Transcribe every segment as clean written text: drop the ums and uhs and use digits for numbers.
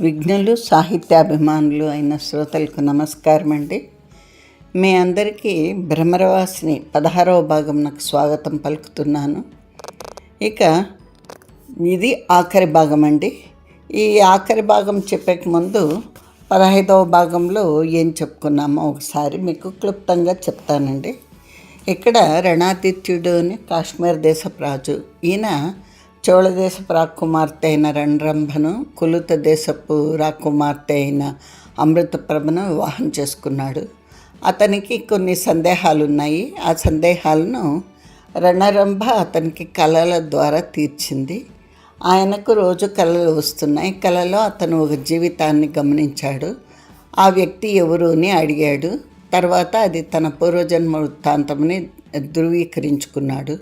విఘ్నులు సాహిత్యాభిమానులు అయిన శ్రోతలకు నమస్కారం అండి. మీ అందరికీ భ్రమరవాసిని 16వ భాగం నాకు స్వాగతం పలుకుతున్నాను. ఇక ఇది ఆఖరి భాగం అండి. ఈ ఆఖరి భాగం చెప్పక ముందు 15వ భాగంలో ఏం చెప్పుకున్నామో ఒకసారి మీకు క్లుప్తంగా చెప్తానండి. ఇక్కడ రణాదిత్యుడు అని కాశ్మీర్ దేశపు రాజు. ఈయన చోళ దేశపు రాకుమార్తె అయిన రణరంభను, కులుత దేశపు రాకుమార్తె అయిన అమృతప్రభను వివాహం చేసుకున్నాడు. అతనికి కొన్ని సందేహాలు ఉన్నాయి. ఆ సందేహాలను రణరంభ అతనికి కళల ద్వారా తీర్చింది. ఆయనకు రోజు కళలు వస్తున్నాయి. కళలో అతను ఒక జీవితాన్ని గమనించాడు. ఆ వ్యక్తి ఎవరు అని అడిగాడు. తర్వాత అది తన పూర్వజన్మ వృత్తాంతమని ధృవీకరించుకున్నాడు.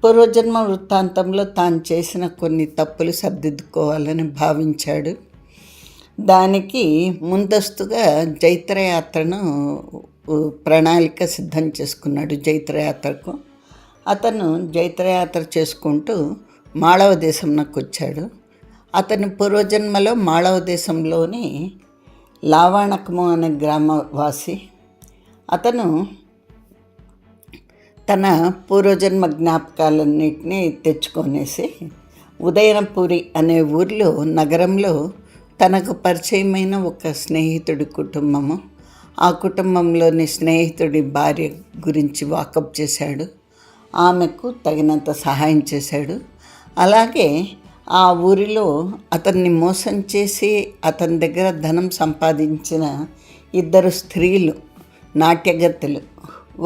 పూర్వజన్మ వృత్తాంతంలో తాను చేసిన కొన్ని తప్పులు సర్దిద్దుకోవాలని భావించాడు. దానికి ముందస్తుగా జైత్రయాత్రను ప్రణాళిక సిద్ధం చేసుకున్నాడు. జైత్రయాత్రకు అతను జైత్రయాత్ర చేసుకుంటూ మాళవ దేశంలోకి వచ్చాడు. అతని పూర్వజన్మలో మాళవ దేశంలోని లావాణకము అనే గ్రామవాసి. అతను తన పూర్వజన్మ జ్ఞాపకాలన్నింటినీ తెచ్చుకొనేసి ఉదయనపురి అనే ఊరిలో నగరంలో తనకు పరిచయమైన ఒక స్నేహితుడి కుటుంబము, ఆ కుటుంబంలోని స్నేహితుడి భార్య గురించి వాకప్ చేశాడు. ఆమెకు తగినంత సహాయం చేశాడు. అలాగే ఆ ఊరిలో అతన్ని మోసం చేసి అతని దగ్గర ధనం సంపాదించిన 2 స్త్రీలు నాట్యగత్తెలు,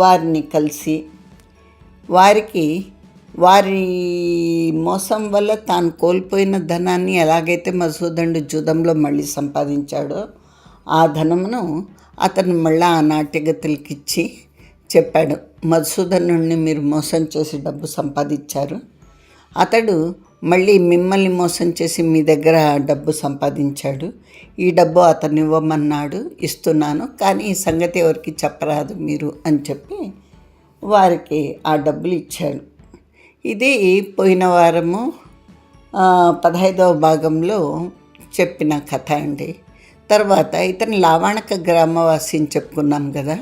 వారిని కలిసి వారి మోసం వల్ల తాను కోల్పోయిన ధనాన్ని ఎలాగైతే మధుసూదనుడు జూదంలో మళ్ళీ సంపాదించాడో ఆ ధనమును అతను మళ్ళీ ఆ నాట్యగతులకి ఇచ్చి చెప్పాడు, మధుసూదనుడిని మీరు మోసం చేసి డబ్బు సంపాదించారు, అతడు మళ్ళీ మిమ్మల్ని మోసం చేసి మీ దగ్గర డబ్బు సంపాదించాడు, ఈ డబ్బు అతను ఇవ్వమన్నాడు, ఇస్తున్నాను, కానీ ఈ సంగతి ఎవరికి చెప్పరాదు మీరు అని చెప్పి వారికి ఆ డబ్బులు ఇచ్చాడు. ఇది పోయిన వారము 15వ భాగంలో చెప్పిన కథ అండి. తర్వాత ఇతను లావాణక గ్రామవాసి అని చెప్పుకున్నాం కదా.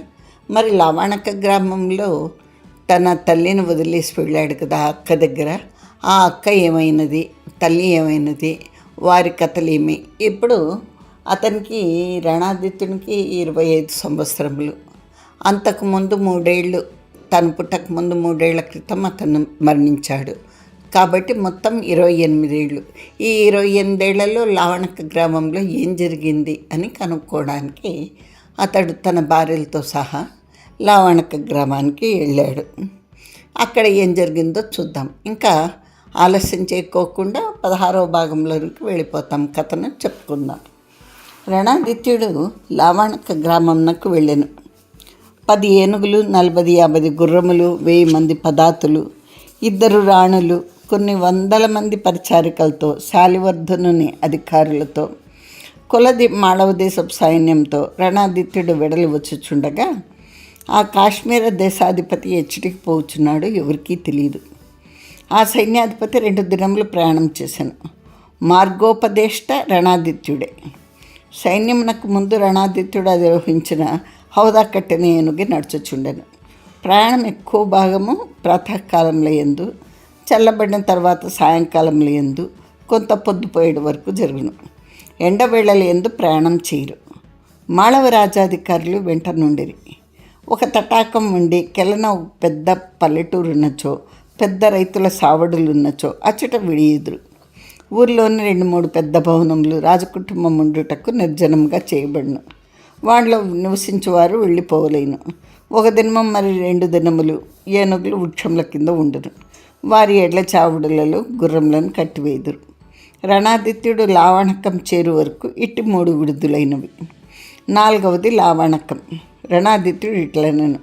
మరి లావాణక గ్రామంలో తన తల్లిని వదిలేసి వెళ్ళాడు కదా అక్క దగ్గర. ఆ అక్క ఏమైనది, తల్లి ఏమైనది, వారి కథలు ఏమి. ఇప్పుడు అతనికి రణాదిత్యునికి 25 సంవత్సరములు. అంతకుముందు 3 ఏళ్ళు, తను పుట్టకముందు 3 ఏళ్ల క్రితం అతను మరణించాడు. కాబట్టి మొత్తం 28 ఏళ్ళు. ఈ 28 ఏళ్లలో లావణక గ్రామంలో ఏం జరిగింది అని కనుక్కోవడానికి అతడు తన భార్యలతో సహా లావణక గ్రామానికి వెళ్ళాడు. అక్కడ ఏం జరిగిందో చూద్దాం. ఇంకా ఆలస్యం చేయకోకుండా 16వ భాగంలోకి వెళ్ళిపోతాం. కథను చెప్పుకుందాం. రణాదిత్యుడు లావణక గ్రామంకు వెళ్ళాను. 10 ఏనుగులు, 40-50 గుర్రములు, 1000 మంది పదాతులు, 2 రాణులు, కొన్ని వందల మంది పరిచారికలతో, శాలివర్ధనుని అధికారులతో, కొలది మాళవ దేశపు సైన్యంతో రణాదిత్యుడు వెడలి వచ్చుచుండగా ఆ కాశ్మీర దేశాధిపతి ఎచ్చటికి పోచున్నాడు ఎవరికీ తెలియదు. ఆ సైన్యాధిపతి 2 దినములు ప్రయాణం చేశాను. మార్గోపదేష్ట రణాదిత్యుడే. సైన్యమునకు ముందు రణాదిత్యుడు అధిరోహించిన హౌదా కట్టిన ఏనుగు నడుచుచుండెను. ప్రయాణం ఎక్కువ భాగము ప్రాతకాలంలో యందు, చల్లబడిన తర్వాత సాయంకాలంలో యందు, కొంత పొద్దుపోయేడు వరకు జరుగును. ఎండవేళల యందు ప్రయాణం చేయరు. మాళవ రాజాధికారులు వెంట నుండిరి. ఒక తటాకం ఉండి కెలన పెద్ద పల్లెటూరు ఉన్నచో, పెద్ద రైతుల సావడులున్నచో అచ్చట విడియుదురు. ఊరిలోని 2-3 పెద్ద భవనములు రాజకుటుంబం ఉండుటకు నిర్జనంగా చేయబడును. వాళ్ళలో నివసించేవారు వెళ్ళిపోవలేను. 1 దినము మరి 2 దినములు ఏనుగులు వృక్షముల కింద ఉండును. వారి ఎడ్ల చావుడులలో గుర్రములను కట్టివేయుదురు. రణాదిత్యుడు లావాణకం చేరు వరకు ఇట్టి 3 విడుదలైనవి. 4వది లావాణకం. రణాదిత్యుడు ఇట్లనెను,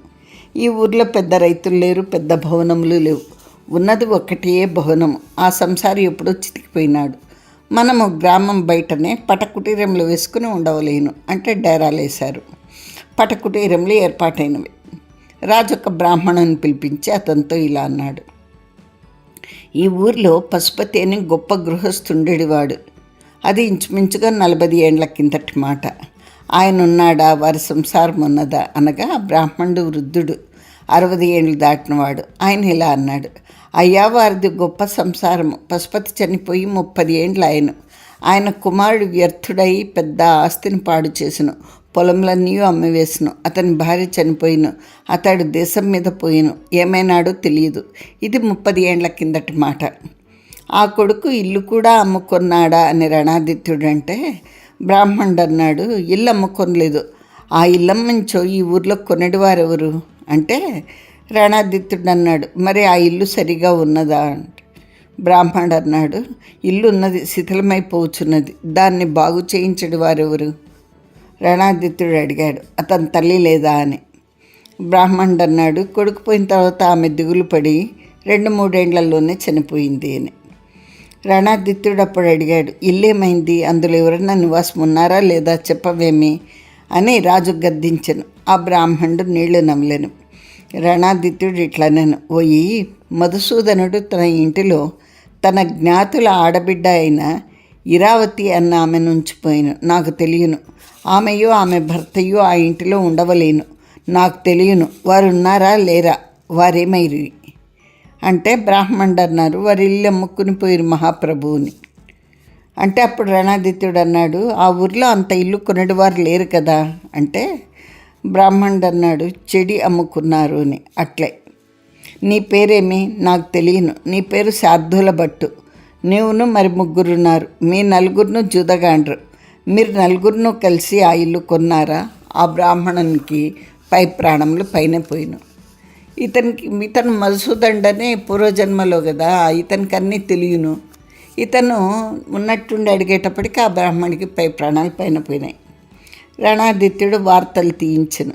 ఈ ఊర్లో పెద్ద రైతులు లేరు, పెద్ద భవనములు లేవు. ఉన్నది ఒకటే భవనం. ఆ సంసారి ఎప్పుడో చితికిపోయినాడు. మనము గ్రామం బయటనే పటకుటీరంలో వేసుకుని ఉండవలేను అంటే డేరాలు వేశారు. పటకుటీరంలో ఏర్పాటైనవి. రాజు ఒక బ్రాహ్మణుని పిలిపించి అతనితో ఇలా అన్నాడు, ఈ ఊరిలో పశుపతి అని గొప్ప గృహస్థుండేవాడు. అది ఇంచుమించుగా 40 ఏండ్ల కిందటి మాట. ఆయన ఉన్నాడా, వారి సంసారం ఉన్నదా అనగా బ్రాహ్మణుడు వృద్ధుడు, 60 ఏండ్లు దాటినవాడు. ఆయన ఇలా అన్నాడు, అయ్యా వారిది గొప్ప సంసారము. పశుపతి చనిపోయి 30 ఏండ్లు ఆయన కుమారుడు వ్యర్థుడై పెద్ద ఆస్తిని పాడు చేసును, పొలంలన్నీ అమ్మివేసును. అతని భార్య చనిపోయిను, అతడు దేశం మీద పోయిను, ఏమైనాడో తెలియదు. ఇది 30 ఏండ్ల కిందటి మాట. ఆ కొడుకు ఇల్లు కూడా అమ్ముకున్నాడా అని రణాదిత్యుడు అంటే, బ్రాహ్మణుడు అన్నాడు, ఇల్లు అమ్ముకొనలేదు. ఆ ఇల్లమ్మంచో ఈ ఊర్లో కొనేటివారెవరు అంటే, రణాదిత్యుడు అన్నాడు, మరి ఆ ఇల్లు సరిగా ఉన్నదా అంటే, బ్రాహ్మణుడు అన్నాడు, ఇల్లు ఉన్నది, శిథిలమైపోవచ్చున్నది, దాన్ని బాగు చేయించడు వారెవరు? రణాదిత్యుడు అడిగాడు, అతని తల్లి లేదా అని. బ్రాహ్మణుడు అన్నాడు, కొడుకు పోయిన తర్వాత ఆమె దిగులు పడి 2-3 ఏండ్లలోనే చనిపోయింది అని. రణాదిత్యుడు అప్పుడు అడిగాడు, ఇల్లేమైంది, అందులో ఎవరన్నా నివాసం ఉన్నారా లేదా, చెప్పవేమి అని రాజు గద్దించను. ఆ బ్రాహ్మణుడు నీళ్లు నమ్మలేను. రణాదిత్యుడు ఇట్లా నేను, ఓయి మధుసూదనుడు తన ఇంటిలో తన జ్ఞాతుల ఆడబిడ్డ అయిన ఇరావతి అన్న ఆమెను ఉంచిపోయిను. నాకు తెలియను, ఆమెయో ఆమె భర్తయో ఆ ఇంటిలో ఉండవలేను. నాకు తెలియను, వారు ఉన్నారా లేరా, వారేమైరి అంటే, బ్రాహ్మణుడు అన్నారు, వారి ఇల్లు అమ్ముకుని పోయిరు మహాప్రభువుని అంటే. అప్పుడు రణాదిత్యుడు అన్నాడు, ఆ ఊర్లో అంత ఇల్లు కొనేటివారు లేరు కదా అంటే, బ్రాహ్మణుడు అన్నాడు, చెడి అమ్ముకున్నారు అని. అట్లే, నీ పేరేమి, నాకు తెలియను, నీ పేరు శార్దూల భట్టు, నీవును మరి 3 ఉన్నారు, మీ 4 జూదగాండ్రు, మీరు 4 కలిసి ఆ ఇల్లు కొన్నారా? ఆ బ్రాహ్మణునికి పై ప్రాణములు పైన పోయిను. ఇతను మధుసూదనుడనే పూర్వజన్మలో కదా, ఇతనికి అన్నీ తెలియను. ఇతను ఉన్నట్టుండి అడిగేటప్పటికి ఆ బ్రాహ్మణికి పై ప్రాణాలు పైన పోయినాయి. రణాదిత్యుడు వార్తలు తీయించెను.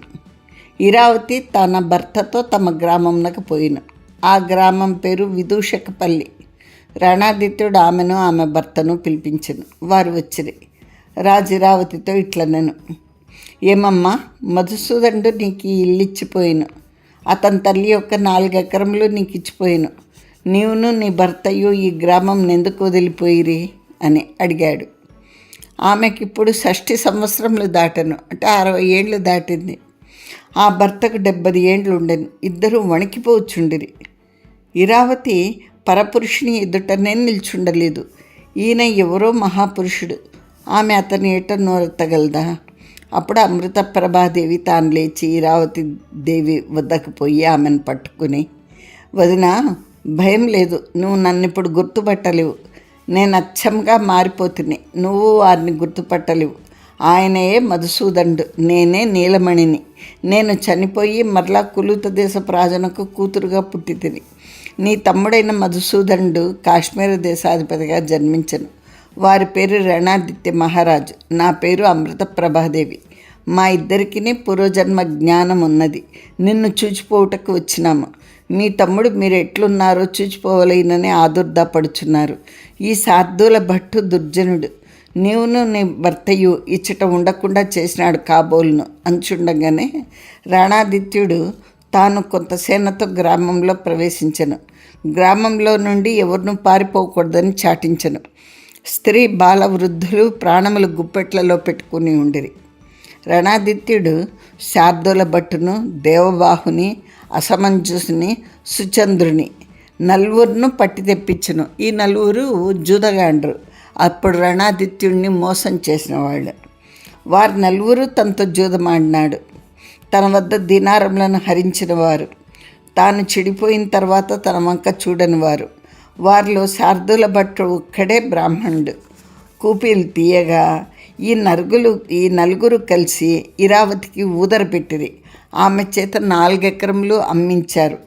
ఇరావతి తన భర్తతో తమ గ్రామంలోకి పోయిను. ఆ గ్రామం పేరు విదూషకపల్లి. రణాదిత్యుడు ఆమెను ఆమె భర్తను పిలిపించెను. వారు వచ్చిరి. రాజు ఇరావతితో ఇట్లా నేను, ఏమమ్మా, మధుసూదనుడు నీకు ఈ ఇల్లు ఇచ్చిపోయిను, అతని తల్లి యొక్క 4 ఎకరములు నీకు ఇచ్చిపోయాను, నీవును నీ భర్తయు ఈ గ్రామం ఎందుకు వదిలిపోయిరి అని అడిగాడు. ఆమెకి ఇప్పుడు 60 సంవత్సరములు దాటను, అంటే 60 ఏండ్లు దాటింది. ఆ భర్తకు 70 ఏండ్లు ఉండెను. ఇద్దరు వణికిపోవచ్చుండిరి. ఇరావతి పరపురుషుని ఎదుటనే నిల్చుండలేదు. ఈయన ఎవరో మహాపురుషుడు, ఆమె అతని ఏట నోరెత్తగలదా? అప్పుడు అమృత ప్రభాదేవి తాను లేచి ఇరావతి దేవి వద్దకు పోయి ఆమెను పట్టుకుని, వదినా, భయం లేదు, నువ్వు నన్ను ఇప్పుడు గుర్తుపట్టలేవు, నేను అచ్చంగా మారిపోతుని, నువ్వు వారిని గుర్తుపట్టలేవు. ఆయనయే మధుసూదనుడు, నేనే నీలమణిని. నేను చనిపోయి మరలా కులుత దేశపు రాజునకు కూతురుగా పుట్టితిని. నీ తమ్ముడైన మధుసూదనుడు కాశ్మీర దేశాధిపతిగా జన్మించను. వారి పేరు రణాదిత్య మహారాజు, నా పేరు అమృత ప్రభాదేవి. మా ఇద్దరికిని పూర్వజన్మ జ్ఞానం ఉన్నది. నిన్ను చూచిపోవుటకు వచ్చినాము. మీ తమ్ముడు మీరు ఎట్లున్నారో చూచిపోవలేనని ఆదుర్దాపడుచున్నారు. ఈ శార్దూల భట్టు దుర్జనుడు, నీవును నీ భర్తయు ఇచ్చట ఉండకుండా చేసినాడు కాబోలును అంచుండగానే రణాదిత్యుడు తాను కొంత సేనతో గ్రామంలో ప్రవేశించెను. గ్రామంలో నుండి ఎవరినూ పారిపోకూడదని చాటించెను. స్త్రీ బాల వృద్ధులు ప్రాణములు గుప్పెట్లలో పెట్టుకుని ఉండిరి. రణాదిత్యుడు శార్దూల భట్టును, దేవబాహుని, అసమంజసుని, సుచంద్రుని 4 పట్టి తెప్పించను. ఈ 4 జూదగాండ్రు. అప్పుడు రణాదిత్యుడిని మోసం చేసిన వాళ్ళు. వారు 4 తనతో జూదమాడినాడు. తన వద్ద దినారములను హరించిన వారు, తాను చెడిపోయిన తర్వాత తన వంక చూడని వారు. వారిలో శార్దూల భట్టు ఒక్కడే బ్రాహ్మణుడు. కూపీలు తీయగా ఈ 4 కలిసి ఇరావతికి ఊదర పెట్టిరి. ఆమె చేత 4 ఎకరములు అమ్మించారు.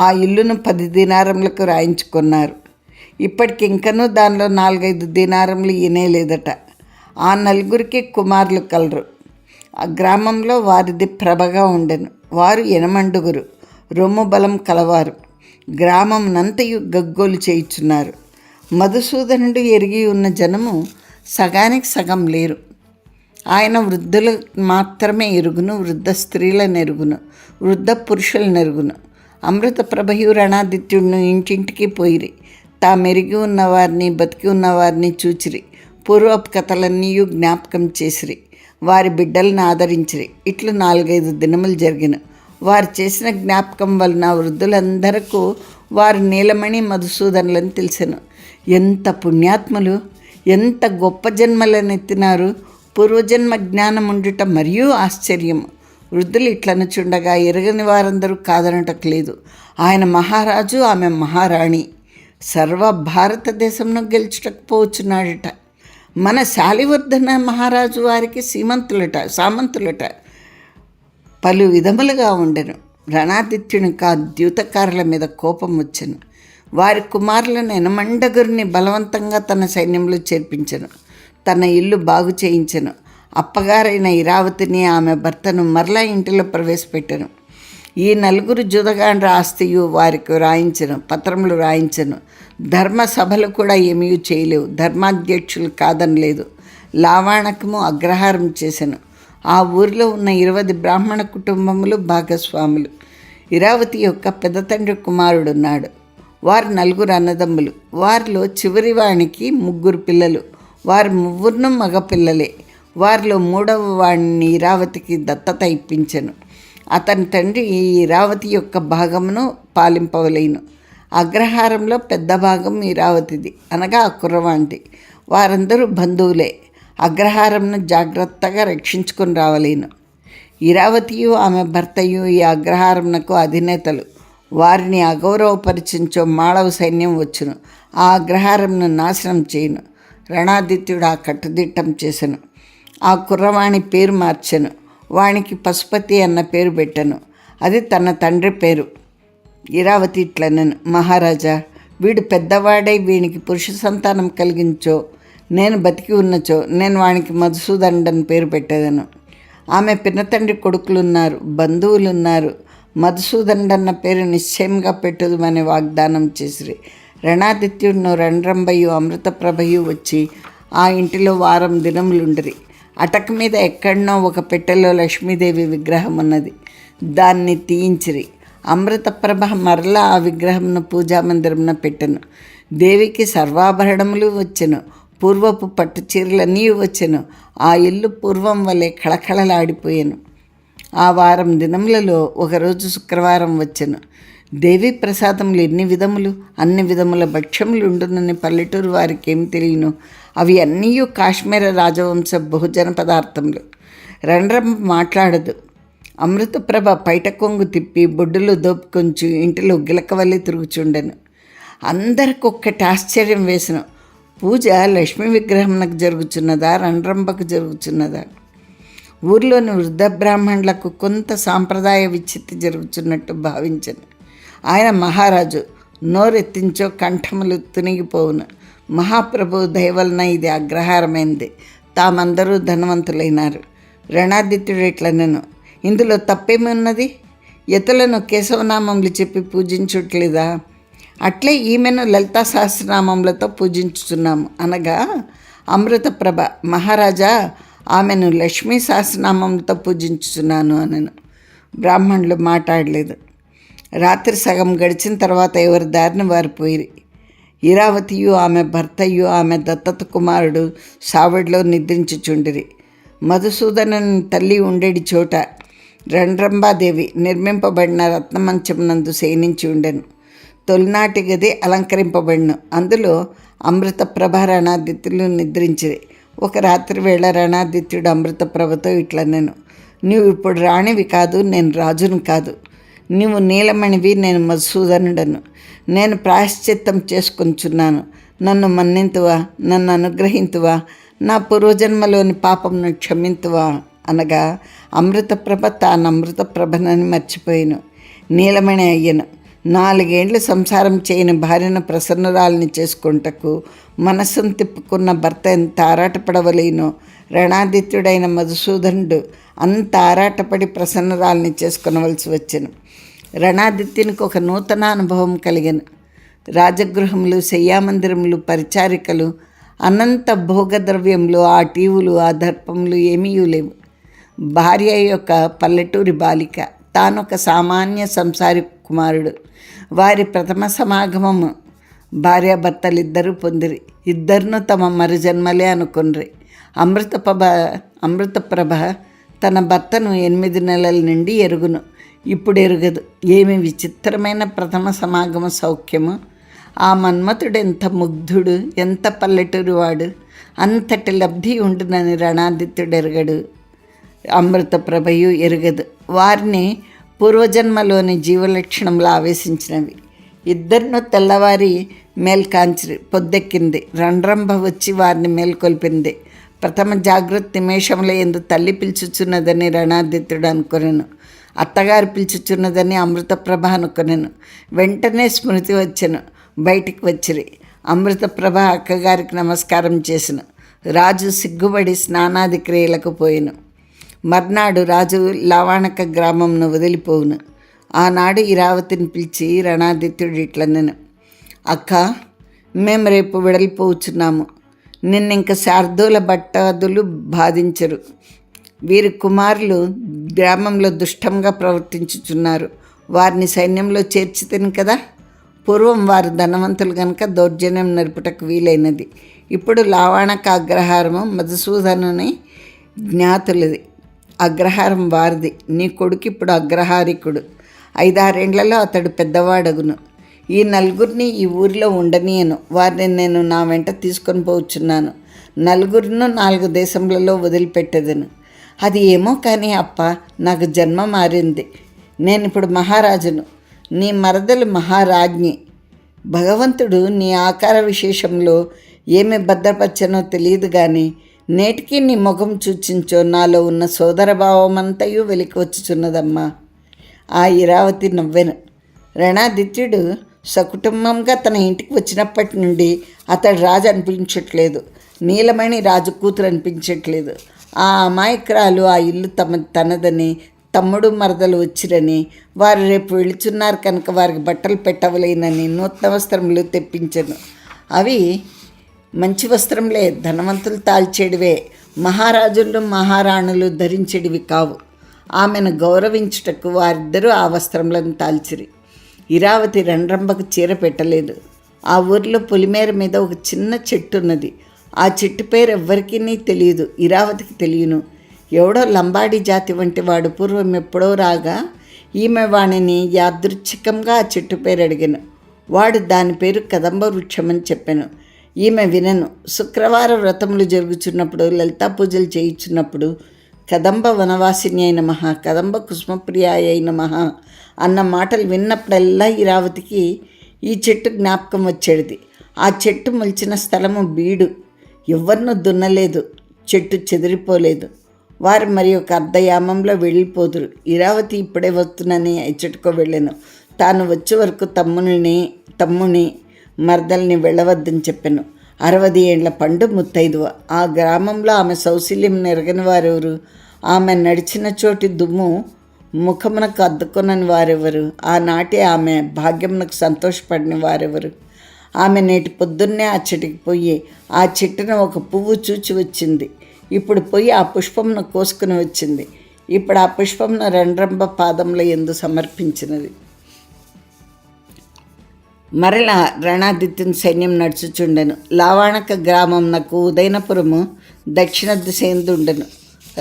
ఆ ఇల్లును 10 దినారములకు రాయించుకున్నారు. ఇప్పటికి ఇంకనూ దానిలో 4-5 దినారములు ఈనేలేదట. ఆ 4 కుమారులు కలరు. ఆ గ్రామంలో వారిది ప్రభగా ఉండెను. వారు 8 రొమ్ము బలం కలవారు. గ్రామమునంతయు గగ్గోలు చేయుచున్నారు. మధుసూదనుడు ఎరిగి ఉన్న జనము సగానికి సగం లేరు. ఆయన వృద్ధులు మాత్రమే ఎరుగును, వృద్ధ స్త్రీలను ఎరుగును, వృద్ధ పురుషులను ఎరుగును. అమృత ప్రభయు రణాదిత్యుడును ఇంటింటికి పోయిరి. తామెరిగి ఉన్నవారిని, బతికి ఉన్నవారిని చూచిరి. పూర్వపు కథలన్నీ జ్ఞాపకం చేసిరి. వారి బిడ్డలను ఆదరించిరి. ఇట్లు 4-5 దినములు జరిగిన. వారు చేసిన జ్ఞాపకం వలన వృద్ధులందరకు వారు నీలమణి మధుసూదనులని తెలిసెను. ఎంత పుణ్యాత్ములు, ఎంత గొప్ప జన్మలనెత్తినారు. పూర్వజన్మ జ్ఞానం ఉండుట మరియు ఆశ్చర్యము. వృద్ధులు ఇట్లనుచుండగా ఎరగని వారందరూ కాదనటకు లేదు. ఆయన మహారాజు, ఆమె మహారాణి. సర్వ భారతదేశంను గెలుచుటకు పోవచ్చున్నాడట. మన శాలివర్ధన మహారాజు వారికి సామంతులట. పలు విధములుగా ఉండెను. రణాదిత్యునికి ఆ ద్యూతకారుల మీద కోపం వచ్చెను. వారి కుమారులను ఎనమండగురిని బలవంతంగా తన సైన్యంలో చేర్పించెను. తన ఇల్లు బాగు చేయించెను. అప్పగారైన ఇరావతిని, ఆమె భర్తను మరలా ఇంటిలో ప్రవేశపెట్టెను. ఈ 4 జూదగాండ్ర ఆస్తియు వారికి రాయించెను, పత్రములు రాయించెను. ధర్మసభలు కూడా ఏమీ చేయలేవు. ధర్మాధ్యక్షులు కాదనలేదు. లావాణకము అగ్రహారం చేసెను. ఆ ఊరిలో ఉన్న 20 బ్రాహ్మణ కుటుంబములు భాగస్వాములు. ఇరావతి యొక్క పెద్ద తండ్రి కుమారుడున్నాడు. వారు 4 అన్నదమ్ములు. వారిలో చివరి వానికి 3 పిల్లలు. వారు 3 మగపిల్లలే. వారిలో 3వ వాడిని ఇరావతికి దత్తత ఇప్పించెను. అతని తండ్రి ఈ ఇరావతి యొక్క భాగమును పాలింపవలేను. అగ్రహారంలో పెద్ద భాగం ఇరావతిది, అనగా ఆ కుర్రవాంటి. వారందరూ బంధువులే. అగ్రహారంను జాగ్రత్తగా రక్షించుకొని రావలేను. ఇరావతియు ఆమె భర్తయు ఈ అగ్రహారంనకు అధినేతలు. వారిని అగౌరవపరిచించో మాళవ సైన్యం వచ్చును. ఆ అగ్రహారంను నాశనం చేయును. రణాదిత్యుడు ఆ కట్టుదిట్టం చేసెను. ఆ కుర్రవాణి పేరు మార్చెను. వానికి పశుపతి అన్న పేరు పెట్టెను. అది తన తండ్రి పేరు. ఇరావతి ఇట్లనెను, మహారాజా, వీడు పెద్దవాడై వీనికి పురుష సంతానం కలిగించో, నేను బతికి ఉన్నచో నేను వానికి మధుసూదనుడని పేరు పెట్టేదను. ఆమె పినతండ్రి కొడుకులున్నారు, బంధువులున్నారు. మధుసూదనుడన్న పేరు నిశ్చయంగా పెట్టుదమని వాగ్దానం చేసిరి. రణాదిత్యుడును రణరంభయు అమృతప్రభయు వచ్చి ఆ ఇంటిలో వారం దినములుండిరి. అటక మీద ఎక్కడనో ఒక పెట్టెలో లక్ష్మీదేవి విగ్రహం ఉన్నది. దాన్ని తీయించిరి. అమృతప్రభ మరలా ఆ విగ్రహంను పూజామందిరమున పెట్టెను. దేవికి సర్వాభరణములు వచ్చెను. పూర్వపు పట్టు చీరలన్నీ వచ్చెను. ఆ ఇల్లు పూర్వం వలె కళకళలాడిపోయాను. ఆ వారం దినములలో ఒకరోజు శుక్రవారం వచ్చెను. దేవి ప్రసాదములు ఎన్ని విధములు, అన్ని విధముల భక్ష్యములు ఉండునని పల్లెటూరు వారికి ఏమి తెలియను. అవి అన్నీ కాశ్మీర రాజవంశ బహుజన పదార్థములు. రణరంభ మాట్లాడదు. అమృతప్రభ పైట కొంగు తిప్పి బొడ్డులో దోపుకొంచు ఇంటిలో గిలకవల్లి తిరుగుచుండెను. అందరికి ఒక్కటి ఆశ్చర్యం వేసెను. పూజ లక్ష్మీ విగ్రహంకు జరుగుచున్నదా, రణరంభకు జరుగుచున్నదా? ఊర్లోని వృద్ధ బ్రాహ్మణులకు కొంత సాంప్రదాయ విచ్చిత్తి జరుగుతున్నట్టు భావించను. ఆయన మహారాజు. నోరెత్తించో కంఠములు తునిగిపోవును. మహాప్రభు దయవలన ఇది అగ్రహారమైంది. తామందరూ ధనవంతులైనారు. రణాదిత్యుడు ఇట్లనెను, ఇందులో తప్పేమి ఉన్నది? ఎతులను కేశవనామములు చెప్పి పూజించుట్లేదా? అట్లే ఈమెను లలితా సహస్రనామములతో పూజించుతున్నాము. అనగా అమృతప్రభ, మహారాజా, ఆమెను లక్ష్మీ సహస్రనామంతో పూజించుతున్నాను అనను. బ్రాహ్మణులు మాట్లాడలేదు. రాత్రి సగం గడిచిన తర్వాత ఎవరి దారిని వారు పోయిరి. ఇరావతియు ఆమె భర్తయు ఆమె దత్తత కుమారుడు సావిడిలో నిద్రించుచుండిరి. మధుసూదనుని తల్లి ఉండేటి చోట రణరంభాదేవి నిర్మింపబడిన రత్నమంచమునందు శయనించి ఉండెను. తొలినాటి గది అలంకరింపబడిను. అందులో అమృతప్రభ రణాదిత్యులు నిద్రించిరి. ఒక రాత్రి వేళ రణాదిత్యుడు అమృతప్రభతో ఇట్లనెను, నీవు ఇప్పుడు రాణివి కాదు, నేను రాజును కాదు. నీవు నీలమణివి, నేను మధుసూదనుడను. నేను ప్రాయశ్చిత్తం చేసుకొంచున్నాను. నన్ను మన్నింతువా, నన్ను అనుగ్రహింతువా, నా పూర్వజన్మలోని పాపంను క్షమింతువా? అనగా అమృతప్రభ తాను అమృతప్రభనని మర్చిపోయాను. నీలమణి అయ్యను. 4 ఏళ్ళు సంసారం చేయని భార్యను ప్రసన్నురాలిని చేసుకుంటకు మనస్సును తిప్పుకున్న భర్త ఎంత ఆరాటపడవలేనో రణాదిత్యుడైన మధుసూదనుడు అంత ఆరాటపడి ప్రసన్నురాలిని చేసుకొనవలసి వచ్చెను. రణాదిత్యునికి ఒక నూతన అనుభవం కలిగెను. రాజగృహములు, శయ్యామందిరములు, పరిచారికలు, అనంత భోగద్రవ్యములు, ఆ టీవులు, ఆ దర్పములు ఏమీ లేవు. భార్య యొక్క పల్లెటూరి బాలిక, తానొక సామాన్య సంసారి కుమారుడు. వారి ప్రథమ సమాగమము భార్యాభర్తలిద్దరూ పొందిరి. ఇద్దరును తమ మరుజన్మలే అనుకున్రి. అమృతప్రభ తన భర్తను 8 నెలల నుండి ఎరుగును, ఇప్పుడు ఎరుగదు. ఏమి విచిత్రమైన ప్రథమ సమాగమ సౌఖ్యము! ఆ మన్మథుడు ఎంత ముగ్ధుడు, ఎంత పల్లెటూరు వాడు! అంతటి లబ్ధి ఉండునని రణాదిత్యుడు ఎరగడు, అమృతప్రభయు ఎరగదు. వారిని పూర్వజన్మలోని జీవలక్షణంలో ఆవేశించినవి. ఇద్దరిను తెల్లవారి మేల్కాంచిరి. పొద్దెక్కింది. రణరంభ వచ్చి వారిని మేల్కొల్పింది. ప్రథమ జాగ్రత్త నిమేషంలో ఎందు తల్లి పిలుచుచున్నదని రణాదిత్యుడు అనుకొనెను. అత్తగారు పిలుచుచున్నదని అమృతప్రభ అనుకొనెను. వెంటనే స్మృతి వచ్చెను. బయటికి వచ్చిరి. అమృతప్రభ అక్కగారికి నమస్కారం చేసెను. రాజు సిగ్గుబడి స్నానాది క్రియలకు పోయెను. మర్నాడు రాజు లవాణక గ్రామంను వదిలిపోవును. ఆనాడు ఇరావతిని పిలిచి రణాదిత్యుడు ఇట్లనెను, అక్క, మేము రేపు వెడలిపోవచ్చున్నాము. నిన్నింక శార్దూల భట్టాదులు బాధించరు. వీరి కుమారులు గ్రామంలో దుష్టంగా ప్రవర్తించుచున్నారు. వారిని సైన్యంలో చేర్చితేను కదా. పూర్వం వారు ధనవంతులు కనుక దౌర్జన్యం నరుపుటకు వీలైనది. ఇప్పుడు లావాణక అగ్రహారము మధుసూదనుని జ్ఞాతులది. అగ్రహారం వారిది. నీ కొడుకు ఇప్పుడు అగ్రహారికుడు. 5-6 ఏండ్లలో అతడు పెద్దవాడగును. ఈ నలుగురిని ఈ ఊరిలో ఉండనీయను. వారిని నేను నా వెంట తీసుకొని పోవచ్చున్నాను. నలుగురిను 4 దేశములలో వదిలిపెట్టేదను. అది ఏమో కానీ అప్ప, నాకు జన్మ మారింది. నేను ఇప్పుడు మహారాజును, నీ మరదలు మహారాజ్ఞి. భగవంతుడు నీ ఆకార విశేషంలో ఏమి భద్రపరచనో తెలియదు కానీ నేటికి నీ ముఖం చూచించో నాలో ఉన్న సోదరభావమంతయు వెలికి వచ్చుచున్నదమ్మా. ఆ ఇరావతి నవ్వెను. రణాదిత్యుడు సకుటుంబంగా తన ఇంటికి వచ్చినప్పటి నుండి అతడు రాజు అనిపించట్లేదు. నీలమణి రాజు కూతురు అనిపించట్లేదు. ఆ అమాయకురాలు ఆ ఇల్లు తనదని, తమ్ముడు మరదలు వచ్చిరని, వారు రేపు వెళుచున్నారు కనుక వారికి బట్టలు పెట్టవలేనని నూతన వస్త్రములు తెప్పించను. అవి మంచి వస్త్రంలే, ధనవంతులు తాల్చేడివే. మహారాజులు మహారాణులు ధరించేడివి కావు. ఆమెను గౌరవించుటకు వారిద్దరూ ఆ వస్త్రములను తాల్చిరి. ఇరావతి రణరంభకు చీర పెట్టలేదు. ఆ ఊరిలో పొలిమేర మీద ఒక చిన్న చెట్టు ఉన్నది. ఆ చెట్టు పేరు ఎవ్వరికీ తెలియదు. ఇరావతికి తెలియను. ఎవడో లంబాడి జాతి వంటి వాడు పూర్వం ఎప్పుడో రాగా ఈమె వాణిని యాదృచ్ఛికంగా ఆ చెట్టు పేరు అడిగాను. వాడు దాని పేరు కదంబ వృక్షమని చెప్పాను. ఈమె వినను. శుక్రవార వ్రతములు జరుగుచున్నప్పుడు, లలితా పూజలు చేయించున్నప్పుడు కదంబ వనవాసిని అయిన మహా, కదంబ కుసుమప్రియ అయిన మహా అన్న మాటలు విన్నప్పుడల్లా ఇరావతికి ఈ చెట్టు జ్ఞాపకం వచ్చేది. ఆ చెట్టు మొలిచిన స్థలము బీడు. ఎవరినూ దున్నలేదు. చెట్టు చెదిరిపోలేదు. వారు మరి ఒక అర్ధయామంలో వెళ్ళిపోదురు. ఇరావతి ఇప్పుడే వస్తునని చెట్టుకో వెళ్ళాను. తాను వచ్చే వరకు తమ్ముని మరదల్ని వెళ్ళవద్దని చెప్పాను. 60 ఏండ్ల పండు ముత్తైదువ. ఆ గ్రామంలో ఆమె సౌశల్యం నెరగని వారెవరు? ఆమె నడిచిన చోటి దుమ్ము ముఖమునకు అద్దుకొనని వారెవరు? ఆనాటి ఆమె భాగ్యమునకు సంతోషపడిన వారెవరు? ఆమె నేటి పొద్దున్నే ఆ చెట్టుకి పోయి ఆ చెట్టున ఒక పువ్వు చూచి వచ్చింది. ఇప్పుడు పోయి ఆ పుష్పమును కోసుకుని వచ్చింది. ఇప్పుడు ఆ పుష్పమును రణరంభ పాదంలో ఎందు సమర్పించినది. మరలా రణాదిత్యుని సైన్యం నడుచుచుండెను. లావాణక గ్రామమునకు ఉదయనపురము దక్షిణ దిశ ఎందు ఉండెను.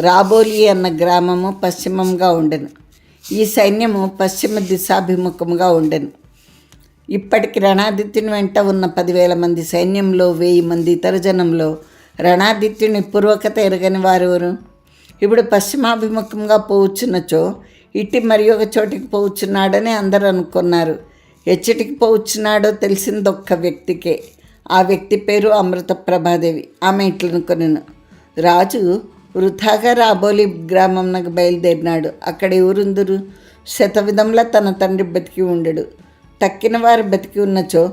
రాబోలి అన్న గ్రామము పశ్చిమంగా ఉండెను. ఈ సైన్యము పశ్చిమ దిశాభిముఖముగా ఉండెను. ఇప్పటికి రణాదిత్యుని వెంట ఉన్న 10,000 మంది సైన్యంలో 1000 మంది ఇతర జనంలో రణాదిత్యుని పూర్వకత ఎరగని వారెవరు? ఇప్పుడు పశ్చిమాభిముఖంగా పోవచ్చున్నచో ఇట్టి మరి ఒక చోటికి పోవచ్చున్నాడని అందరూ అనుకున్నారు. ఎచ్చటికి పోవచ్చున్నాడో తెలిసింది ఒక్క వ్యక్తికే. ఆ వ్యక్తి పేరు అమృతప్రభాదేవి. ఆమె ఇట్లనుకొనెను, రాజు వృథాగా రాబోలి గ్రామంనకు బయలుదేరినాడు. అక్కడ ఎవరుందురు? శతవిధంలా తన తండ్రి బతికి ఉండడు. తక్కిన వారు బతికి ఉన్నచో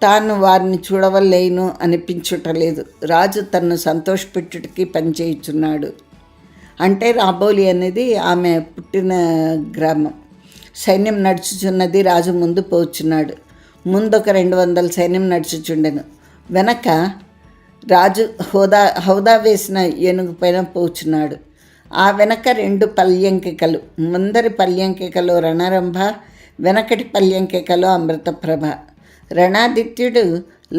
తాను వారిని చూడవలేను అనిపించుటలేదు. రాజు తనను సంతోషపెట్టుటికి పనిచేయుచున్నాడు. అంటే రాబోలి అనేది ఆమె పుట్టిన గ్రామం. సైన్యం నడుచుచున్నది. రాజు ముందు పోచున్నాడు. ముందొక 200 సైన్యం నడుచుచుండెను. వెనక రాజు హౌదా వేసిన ఏనుగు పైన పోచున్నాడు. ఆ వెనక 2 పల్యంకికలు. ముందరి పల్యంకికలో రణరంభ, వెనకటి పల్యంకికలో అమృతప్రభ. రణాదిత్యుడు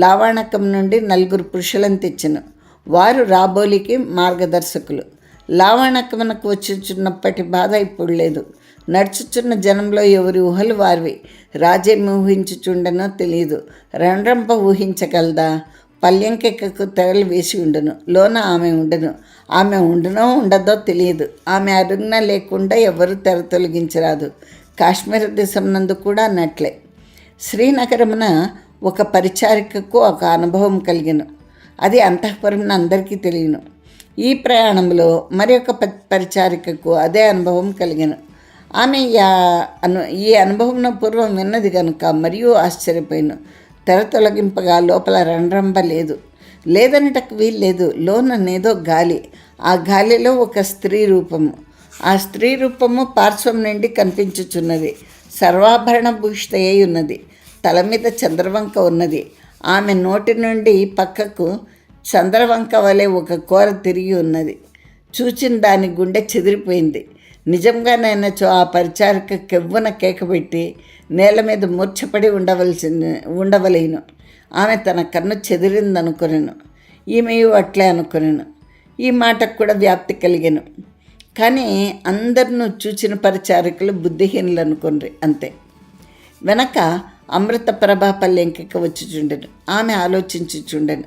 లావాణకం నుండి 4 పురుషులను తెచ్చెను. వారు రాబోలికి మార్గదర్శకులు. లావాణకమునకు వచ్చుచున్నప్పటి బాధ ఇప్పుడు లేదు. నడుచుచున్న జనంలో ఎవరి ఊహలు వారివి. రాజేమి ఊహించుచుండనో తెలియదు. రణరంప ఊహించగలదా? పల్యంకెక్కకు తెరలు వేసి ఉండును, లోన ఆమె ఉండును. ఆమె ఉండునో ఉండదో తెలియదు. ఆమె అరుగ్న లేకుండా ఎవరు తెర తొలగించరాదు. కాశ్మీర దేశం నందు కూడా అన్నట్లే. శ్రీనగరమున ఒక పరిచారికకు ఒక అనుభవం కలిగెను. అది అంతఃపురం అందరికీ తెలియను. ఈ ప్రయాణంలో మరి ఒక పరిచారికకు అదే అనుభవం కలిగెను. ఆమె ఈ అనుభవం పూర్వం విన్నది కనుక మరియు ఆశ్చర్యపోయాను. తెర తొలగింపగా లోపల రణరంభ లేదు. లేదనటకు వీల్లేదు. లోననేదో గాలి. ఆ గాలిలో ఒక స్త్రీ రూపము. ఆ స్త్రీ రూపము పార్శ్వం నుండి కనిపించుచున్నది. సర్వాభరణ భూషితయ్యి ఉన్నది. తల మీద చంద్రవంక ఉన్నది. ఆమె నోటి నుండి పక్కకు చంద్రవంక వలె ఒక కూర తిరిగి ఉన్నది. చూచిన దాని గుండె చెదిరిపోయింది. నిజంగానైనచో ఆ పరిచారిక కెవ్వున కేకబెట్టి నేల మీద మూర్ఛపడి ఉండవలేను. ఆమె తన కన్ను చెదిరిందనుకొనెను. ఈమెయు అట్లే అనుకొనెను. ఈ మాటకు కూడా వ్యాప్తి కలిగెను. కానీ అందరినూ చూచిన పరిచారికలు బుద్ధిహీనులు అనుకొండ్రి అంతే. వెనక అమృత ప్రభా పల్లెంకిక వచ్చుచుండెను. ఆమె ఆలోచించుచుండెను.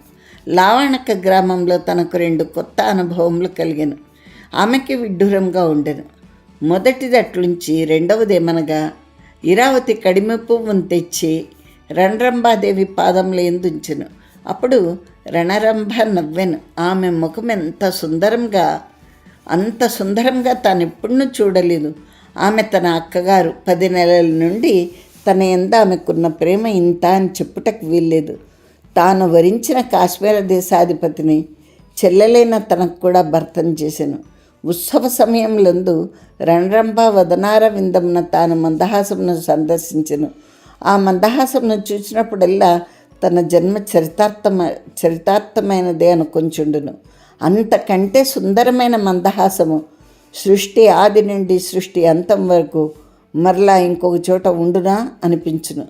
లావణక గ్రామంలో తనకు 2 కొత్త అనుభవములు కలిగెను. ఆమెకి విడ్డూరంగా ఉండెను. మొదటిది అట్లుంచి, రెండవదేమనగా ఇరావతి కడిమి పువ్వును తెచ్చి రణరంభాదేవి పాదముల యందుంచెను. అప్పుడు రణరంభ నవ్వెను. ఆమె ముఖం అంత సుందరంగా తాను ఎప్పుడూ చూడలేదు. ఆమె తన అక్కగారు 10 నెలల నుండి తన యందు ఆమెకున్న ప్రేమ ఇంత అని చెప్పుటకు వీల్లేదు. తాను వరించిన కాశ్మీర దేశాధిపతిని చెల్లెలైన తనకు కూడా భర్తను చేసెను. ఉత్సవ సమయంలందు రణరంభ వదనార విందమున తాను మందహాసమును సందర్శించెను. ఆ మందహాసమును చూసినప్పుడల్లా తన జన్మ చరితార్థమైనదే అనుకొంచుండును. అంతకంటే సుందరమైన మందహాసము సృష్టి ఆది నుండి సృష్టి అంతం వరకు మరలా ఇంకొక చోట ఉండునా అనిపించును.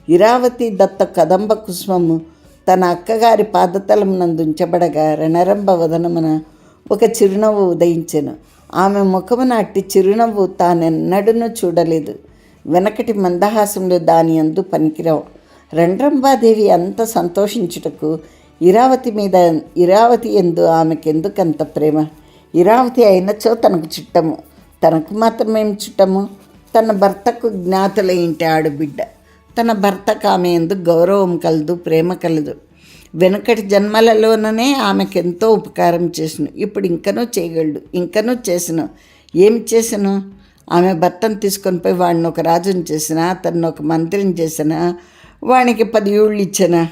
ఇరావతి దత్త కదంబ కుసుమము తన అక్కగారి పాదతలం నందు ఉంచబడగా రణరంభ వదనమున ఒక చిరునవ్వు ఉదయించెను. ఆమె ముఖమున అట్టి చిరునవ్వు తానెన్నడూనూ చూడలేదు. వెనకటి మందహాసంలో దాని యందు పనికిరావు. రణరంభాదేవి అంత సంతోషించుటకు ఇరావతి యందు ఆమెకెందుకంత ప్రేమ? ఇరావతి అయినచో తనకు చుట్టము. తనకు మాత్రమేం చుట్టము? తన భర్తకు జ్ఞాతుల ఇంటి ఆడబిడ్డ. తన భర్తకు ఆమె యందు గౌరవం కలదు, ప్రేమ కలదు. వెనుకటి జన్మలలోననే ఆమెకెంతో ఉపకారం చేసను. ఇప్పుడు ఇంకనూ చేయగలడు. ఇంకనూ చేసను. ఏమి చేసను? ఆమె భర్తను తీసుకొని పోయి వాడిని ఒక రాజుని చేసినా, అతన్ని ఒక మంత్రిని చేసినా, వానికి 10 ఊళ్ళు ఇచ్చానా,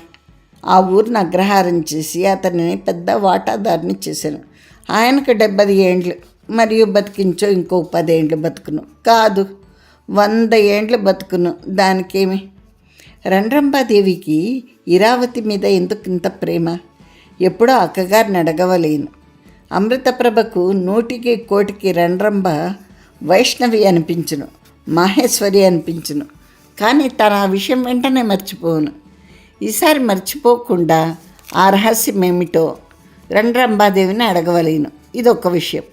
ఆ ఊరిని అగ్రహారం చేసి అతన్ని పెద్ద వాటాదారిని చేశాను. ఆయనకు 70 ఏండ్లు మరియు బతికించో ఇంకో 10 ఏండ్లు బతుకును కాదు, 100 ఏండ్లు బతుకును. దానికేమి? రణరంభాదేవికి ఇరావతి మీద ఎందుకు ఇంత ప్రేమ? ఎప్పుడో అక్కగారిని అడగవలేను. అమృతప్రభకు 100కి 1,00,00,000 రణరంభ వైష్ణవి అనిపించును, మాహేశ్వరి అనిపించును. కానీ తన ఆ విషయం వెంటనే మర్చిపోను. ఈసారి మర్చిపోకుండా ఆ రహస్యం ఏమిటో రణరంభాదేవిని అడగవలేను. ఇదొక విషయం.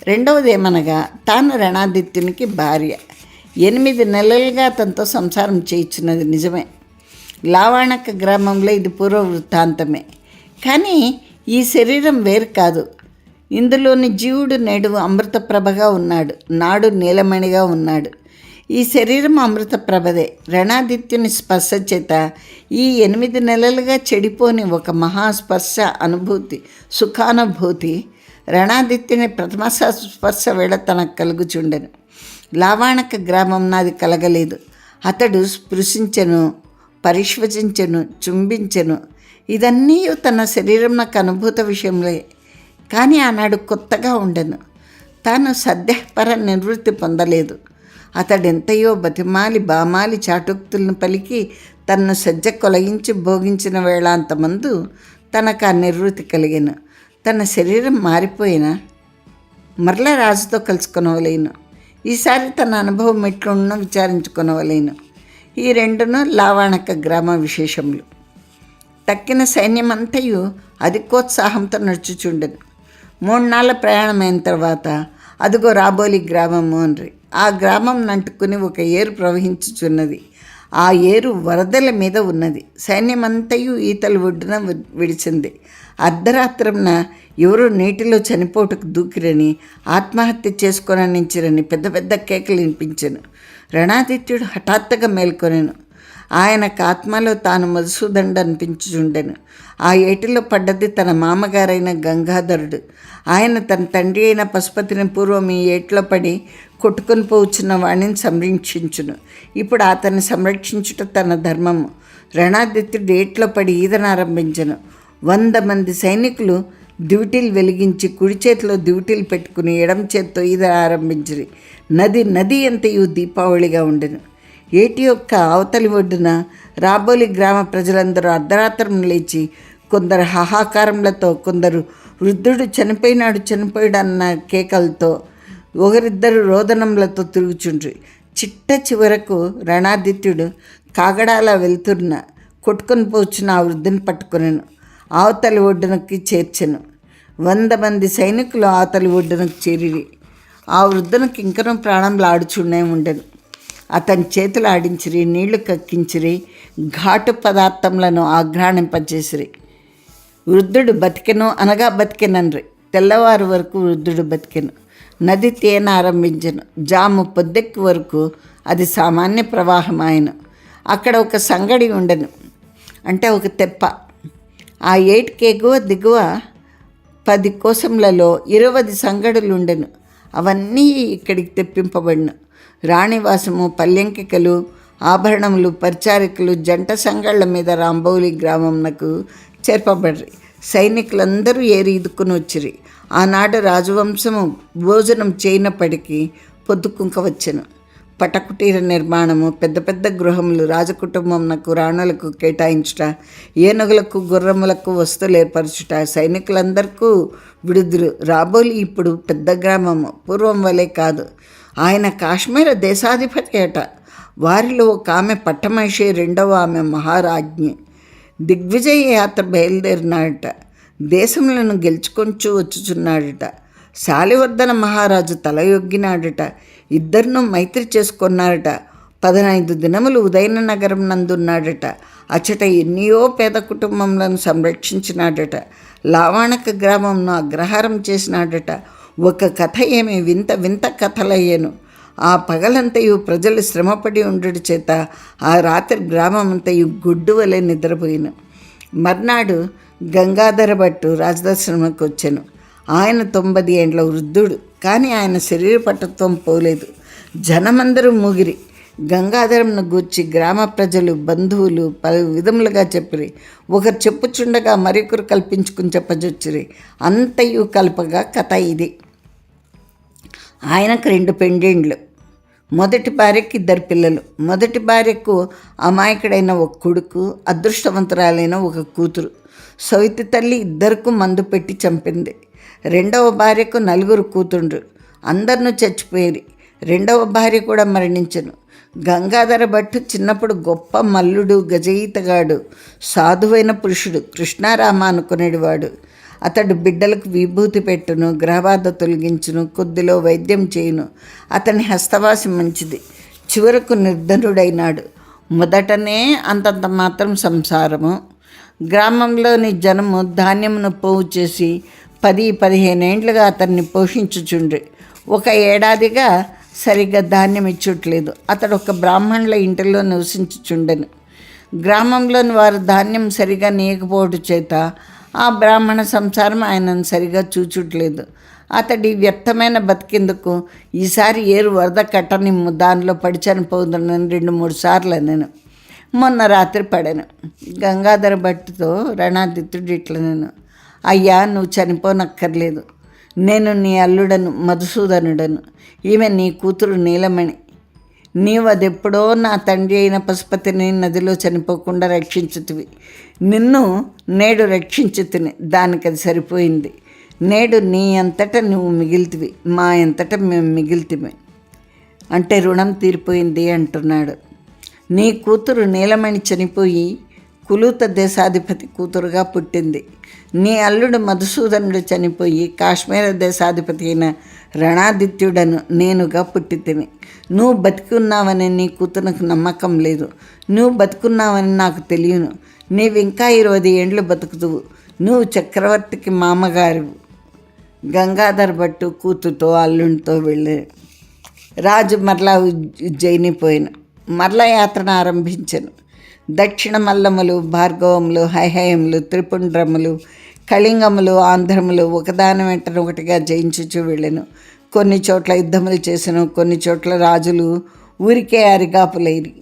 రెండవది ఏమనగా, తాను రణాదిత్యునికి భార్య. 8 నెలలుగా తనతో సంసారం చేయించున్నది నిజమే. లావాణక గ్రామంలో ఇది పూర్వ వృత్తాంతమే. కానీ ఈ శరీరం వేరు కాదు. ఇందులోని జీవుడు నేడు అమృతప్రభగా ఉన్నాడు, నాడు నీలమణిగా ఉన్నాడు. ఈ శరీరం అమృతప్రభదే. రణాదిత్యుని స్పర్శ చేత ఈ 8 నెలలుగా చెడిపోని ఒక మహాస్పర్శ అనుభూతి, సుఖానుభూతి రణాదిత్యుని ప్రథమ స్పర్శ వేళ తనకు కలుగుచుండెను. లావాణక గ్రామం నాది కలగలేదు. అతడు స్పృశించెను, పరిశ్వసించెను, చుంబించెను. ఇదన్నీ తన శరీరం నాకు అనుభూత విషయంలో. కానీ ఆనాడు కొత్తగా ఉండెను. తాను సద్యపర నివృత్తి పొందలేదు. అతడెంతయో బతిమాలి బామాలి చాటుక్తులను పలికి తనను సజ్జ కొలగించి భోగించిన వేళాంతమందు తనకు ఆ నివృత్తి కలిగెను. తన శరీరం మారిపోయినా మరలా రాజుతో కలుసుకొనవలేను. ఈసారి తన అనుభవం ఎట్లున్నా విచారించుకొనవలేను. ఈ రెండును లావాణక గ్రామ విశేషములు. తక్కిన సైన్యమంతయు అధికోత్సాహంతో నడుచుచుండెను. 3 నాళ్ళ ప్రయాణమైన తర్వాత అదిగో రాబోలి గ్రామము అన్రి. ఆ గ్రామం నంటుకుని ఒక ఏరు ప్రవహించుచున్నది. ఆ ఏరు వరదల మీద ఉన్నది. సైన్యమంతయు ఈతల ఒడ్డున విడిచింది. అర్ధరాత్రంన ఎవరో నీటిలో చనిపోటుకు దూకిరని, ఆత్మహత్య చేసుకొననించిరని పెద్ద పెద్ద కేకలు వినిపించెను. రణాదిత్యుడు హఠాత్తుగా మేల్కొనెను. ఆయనకు ఆత్మలో తాను మధుసూదనుడు అనిపించుచుండెను. ఆ ఏటిలో పడ్డది తన మామగారైన గంగాధరుడు. ఆయన తన తండ్రి అయిన పశుపతిని పూర్వం ఈ ఏట్లో పడి కొట్టుకొని పోవచ్చున్న వాడిని సంరక్షించును. ఇప్పుడు అతన్ని సంరక్షించుట తన ధర్మము. రణాదిత్యుడు ఏట్లో పడి ఈదనారంభించను. 100 మంది సైనికులు దివిటీలు వెలిగించి కుడి చేతిలో దివిటీలు పెట్టుకుని ఎడమ చేతితో ఈద ఆరంభించిరి. నది అంతయు దీపావళిగా ఉండెను. ఏటి యొక్క అవతలి ఒడ్డున రాబోలి గ్రామ ప్రజలందరూ అర్ధరాత్రం లేచి కొందరు హాహాకారములతో, కొందరు వృద్ధుడు చనిపోయాడన్న కేకలతో, ఒకరిద్దరు రోదనములతో తిరుగుచుండ్రి. చిట్ట చివరకు రణాదిత్యుడు కాగడాల వెళ్తున్న కొట్టుకొని పోచున్న ఆ వృద్ధుని పట్టుకొనెను. అవతలి ఒడ్డునకి చేర్చెను. 100 మంది సైనికులు అవతలి ఒడ్డునకు చేరిరి. ఆ వృద్ధునికి ఇంకనూ ప్రాణంలో ఆడుచుండే ఉండెను. అతని చేతులు ఆడించిరి, నీళ్లు కక్కించిరి, ఘాటు పదార్థములను ఆఘ్రాణింపచేసిరి. వృద్ధుడు బతికెను అనగా బతికెనన్రి. తెల్లవారు వరకు వృద్ధుడు బతికెను. నది తేన ఆరంభించెను. జాము పొద్దెక్కి వరకు అది సామాన్య ప్రవాహం ఆయన. అక్కడ ఒక సంగడి ఉండెను, అంటే ఒక తెప్ప. ఆ ఏటికి ఎగువ దిగువ 10 కోసములలో 20 సంగడులు ఉండెను. అవన్నీ ఇక్కడికి తెప్పింపబడిన రాణివాసము, పల్లెంకికలు, ఆభరణములు, పరిచారికలు జంట సంగళ్ల మీద రాంబౌలి గ్రామంనకు చేర్పబడ్రి. సైనికులందరూ ఏరి ఇదుకుని వచ్చిరి. ఆనాడు రాజవంశము భోజనం చేయనప్పటికీ పొద్దుకుంక వచ్చెను. పటకుటీర నిర్మాణము, పెద్ద పెద్ద గృహములు, రాజకుటుంబంనకు రాణులకు కేటాయించుట, ఏనుగులకు గుర్రములకు వస్తువులు ఏర్పరచుట, సైనికులందరికీ విడుదలు. రాబోలి ఇప్పుడు పెద్ద గ్రామము, పూర్వం వలె కాదు. ఆయన కాశ్మీర దేశాధిపతి అట. వారిలో ఒక ఆమె పట్టమహిషి, రెండవ ఆమె మహారాజ్ఞి. దిగ్విజయ యాత్ర బయలుదేరినాడట. దేశములను గెలుచుకొంచు వచ్చుచున్నాడట. శాలివర్ధన మహారాజు తలయొగ్గినాడట. ఇద్దరును మైత్రి చేసుకున్నారట. 15 దినములు ఉదయన నగరం నందున్నాడట. అచ్చట ఎన్నో పేద కుటుంబములను సంరక్షించినాడట. లావాణక గ్రామంను అగ్రహారం చేసినాడట. ఒక కథ ఏమి వింత వింత కథలయ్యను. ఆ పగలంతయు ప్రజలు శ్రమపడి ఉండుట చేత ఆ రాత్రి గ్రామమంతయు గుడ్డు వలె నిద్రపోయిన. మర్నాడు గంగాధర భట్టు రాజదర్శనముకు వచ్చెను. ఆయన 90 ఏండ్ల వృద్ధుడు, కానీ ఆయన శరీర పటత్వం పోలేదు. జనమందరూ మూగిరి. గంగాధరంను గూర్చి గ్రామ ప్రజలు, బంధువులు పలు విధములుగా చెప్పిరి. ఒకరు చెప్పుచుండగా మరొకరు కల్పించుకుని చెప్పజొచ్చిరి. అంతయు కల్పగా కథ ఇది. ఆయనకు 2 పెండేండ్లు. మొదటి భార్యకు 2 పిల్లలు. మొదటి భార్యకు అమాయకుడైన ఒక కొడుకు, అదృష్టవంతురాలైన ఒక కూతురు. సవితి తల్లి ఇద్దరికి మందు పెట్టి చంపింది. రెండవ భార్యకు 4 కూతుండ్రు. అందరినూ చచ్చిపోయేది. రెండవ భార్య కూడా మరణించెను. గంగాధర భట్టు చిన్నప్పుడు గొప్ప మల్లుడు, గజయితగాడు, సాధువైన పురుషుడు, కృష్ణారామ అనుకునేవాడు. అతడు బిడ్డలకు విభూతి పెట్టును, గ్రహబాధ తొలగించును, కొద్దిలో వైద్యం చేయును. అతని హస్తవాసి మంచిది. చివరకు నిర్ధనుడైనాడు. మొదటనే అంతంత మాత్రం సంసారము. గ్రామంలోని జనము ధాన్యమును పోగు చేసి 10-15 ఏండ్లుగా అతన్ని పోషించుచుండ్రి. 1 ఏడాదిగా సరిగ్గా ధాన్యం ఇచ్చుట్లేదు. అతడు ఒక బ్రాహ్మణుల ఇంటిలో నివసించుచుండెను. గ్రామంలోని వారు ధాన్యం సరిగా నీయకపోవడం చేత ఆ బ్రాహ్మణ సంసారం ఆయనను సరిగా చూచుట్లేదు. అతడి వ్యర్థమైన బతికేందుకు ఈసారి ఏరు వరద కట్టని దానిలో పడి చనిపోతుందని 2-3 సార్లు నేను మొన్న రాత్రి పడాను. గంగాధర భట్టుతో రణాదిత్యుడు ఇట్లా నేను, అయ్యా, నువ్వు చనిపోనక్కర్లేదు. నేను నీ అల్లుడను, మధుసూదనుడను. ఈమె నీ కూతురు నీలమణి. నీవు అదెప్పుడో నా తండ్రి అయిన పశుపతిని నదిలో చనిపోకుండా రక్షించుతివి. నిన్ను నేడు రక్షించుతిని. దానికి అది సరిపోయింది. నేడు నీ అంతటా నువ్వు మిగిలితివి, మా అంతటా మేము మిగిలితివి. అంటే రుణం తీరిపోయింది అంటున్నాడు. నీ కూతురు నీలమణి చనిపోయి కులూత దేశాధిపతి కూతురుగా పుట్టింది. నీ అల్లుడు మధుసూదనుడు చనిపోయి కాశ్మీర దేశాధిపతి అయిన రణాదిత్యుడను నేనుగా పుట్టి తిని. నువ్వు బతికున్నావని నీ కూతురుకు నమ్మకం లేదు. నువ్వు బతుకున్నావని నాకు తెలియను. నీవింకా 20 ఏండ్లు బతుకుతువు. నువ్వు చక్రవర్తికి మామగారు. గంగాధర్ భట్టు కూతురుతో అల్లునితో వెళ్ళి రాజు మరలా ఉజ్జయిని పోయిన. మరలా యాత్రను ఆరంభించను. దక్షిణ మల్లములు, భార్గవములు, హైహయములు, త్రిపుండ్రములు, కళింగములు, ఆంధ్రములు ఒకదాని వెంటనే ఒకటిగా జయించుచూ వెళ్ళెను. కొన్ని చోట్ల యుద్ధములు చేసెను. కొన్ని చోట్ల రాజులు ఊరికే అరిగాపులైరి.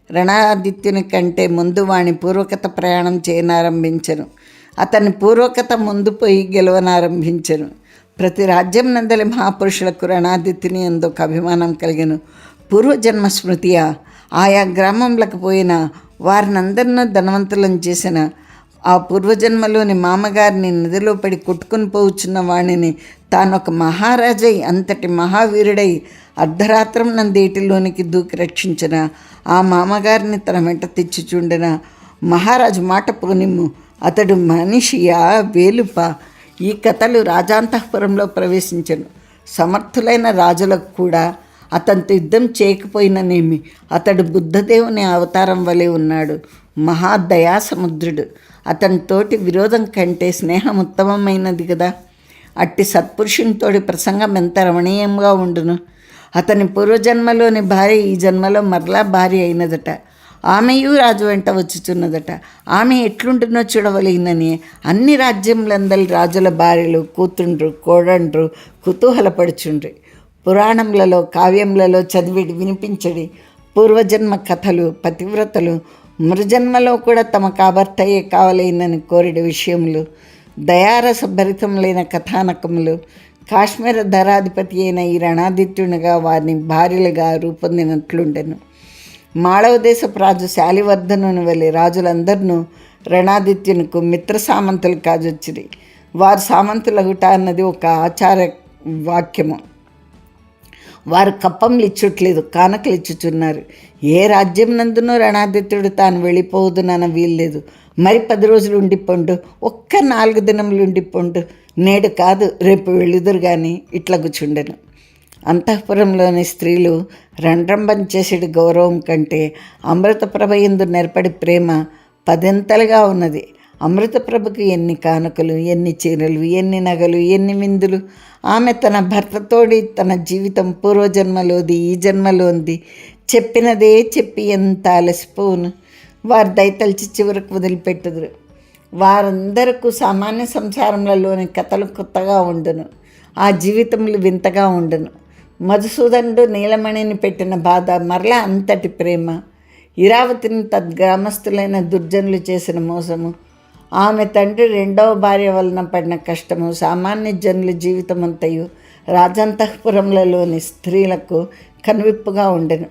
రణాదిత్యుని కంటే ముందు వాని పూర్వకత ప్రయాణం చేయనారంభించెను. అతని పూర్వకత ముందు పోయి గెలవనారంభించెను. ప్రతి రాజ్యం నందలి మహాపురుషులకు రణాదిత్యుని ఎందుకు అభిమానం కలిగెను. పూర్వజన్మ స్మృతియా ఆయా గ్రామంలకు పోయిన వారినందరినూ ధనవంతులను చేసిన ఆ పూర్వజన్మలోని మామగారిని నదిలో పడి కొట్టుకుని పోవచ్చున్న వాణిని తానొక మహారాజై అంతటి మహావీరుడై అర్ధరాత్రం నందేటిలోనికి దూకి రక్షించిన ఆ మామగారిని తన వెంట తెచ్చిచుండిన మహారాజు మాట పోనిమ్ము. అతడు మనిషియా వేలుప? ఈ కథలు రాజాంతఃపురంలో ప్రవేశించను. సమర్థులైన రాజులకు కూడా అతనితో యుద్ధం చేయకపోయిననేమి అతడు బుద్ధదేవుని అవతారం వలె ఉన్నాడు. మహాదయా సముద్రుడు. అతనితోటి విరోధం కంటే స్నేహం ఉత్తమమైనది కదా. అట్టి సత్పురుషునితోటి ప్రసంగం ఎంత రమణీయంగా ఉండును. అతని పూర్వజన్మలోని భార్య ఈ జన్మలో మరలా భార్య అయినదట. ఆమెయు రాజు వెంట వచ్చుచున్నదట. ఆమె ఎట్లుంటున్నో చూడవలగినని అన్ని రాజ్యములందరి రాజుల భార్యలు కూతుండ్రు కోడండ్రు కుతూహలపడుచుండ్రి. పురాణములలో కావ్యములలో చదివి వినిపించడి పూర్వజన్మ కథలు పతివ్రతలు మృజన్మలో కూడా తమ కాబర్తయే కావలేనని కోరిడి విషయములు దయారసభరితములైన కథానకములు కాశ్మీర ధరాధిపతి అయిన ఈ రణాదిత్యునిగా వారిని భార్యలుగా రూపొందినట్లుండెను. మాళవ దేశపు రాజు శాలివర్ధనుని వలె రాజులందరినూ రణాదిత్యునికు మిత్ర సామంతులు కాజొచ్చిరి. వారు సామంతులగుట అన్నది ఒక ఆచార వాక్యము. వారు కప్పంలు ఇచ్చట్లేదు, కానకలు ఇచ్చుచున్నారు. ఏ రాజ్యం నందునో రణాదిత్యుడు తాను వెళ్ళిపోదునన్న వీల్లేదు. మరి 10 రోజులు ఉండిపోండు, ఒక్క 4 దినములు ఉండిపోండు, నేడు కాదు రేపు వెళ్ళుదురు కానీ ఇట్లా కూర్చుండెను. అంతఃపురంలోని స్త్రీలు రండ్రంబం చేసేటి గౌరవం కంటే అమృతప్రభ యందు నెరపడి ప్రేమ 10 ఉన్నది. అమృతప్రభకు ఎన్ని కానుకలు, ఎన్ని చీరలు, ఎన్ని నగలు, ఎన్ని విందులు. ఆమె తన భర్తతోడి తన జీవితం పూర్వజన్మలోది ఈ జన్మలోంది చెప్పినదే చెప్పి ఎంత అలసిపోవును. వారు దయతలిచి చివరకు వదిలిపెట్టుదురు. వారందరకు సామాన్య సంసారంలోని కథలు కొత్తగా ఉండును. ఆ జీవితములు వింతగా ఉండును. మధుసూదనుడు నీలమణిని పెట్టిన బాధ మరలా అంతటి ప్రేమ. ఇరావతిని తద్గ్రామస్తులైన దుర్జనులు చేసిన మోసము, ఆమె తండ్రి 2వ భార్య వలన పడిన కష్టము, సామాన్య జనుల జీవితమంతయు రాజంతఃపురములలోని స్త్రీలకు కనువిప్పుగా ఉండెను.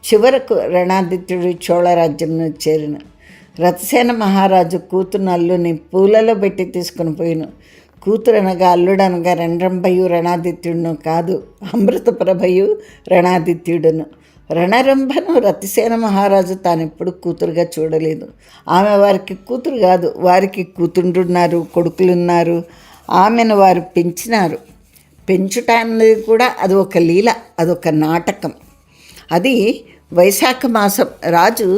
చివరకు రణాదిత్యుడు చోళరాజ్యంను చేరిన. రథసేన మహారాజు కూతురు అల్లుని పూలలో పెట్టి తీసుకుని పోయిను. కూతురనగా అల్లుడనగా రణరంభయు రణాదిత్యుడును కాదు, అమృతప్రభయు రణాదిత్యుడును. రణరంభను రతిసేన మహారాజు తానెప్పుడు కూతురుగా చూడలేదు. ఆమె వారికి కూతురు కాదు, వారికి కూతుండ్రున్నారు, కొడుకులున్నారు. ఆమెను వారు పెంచినారు. పెంచుట అన్నది కూడా అది ఒక లీల, అదొక నాటకం. అది వైశాఖ మాసం. రాజు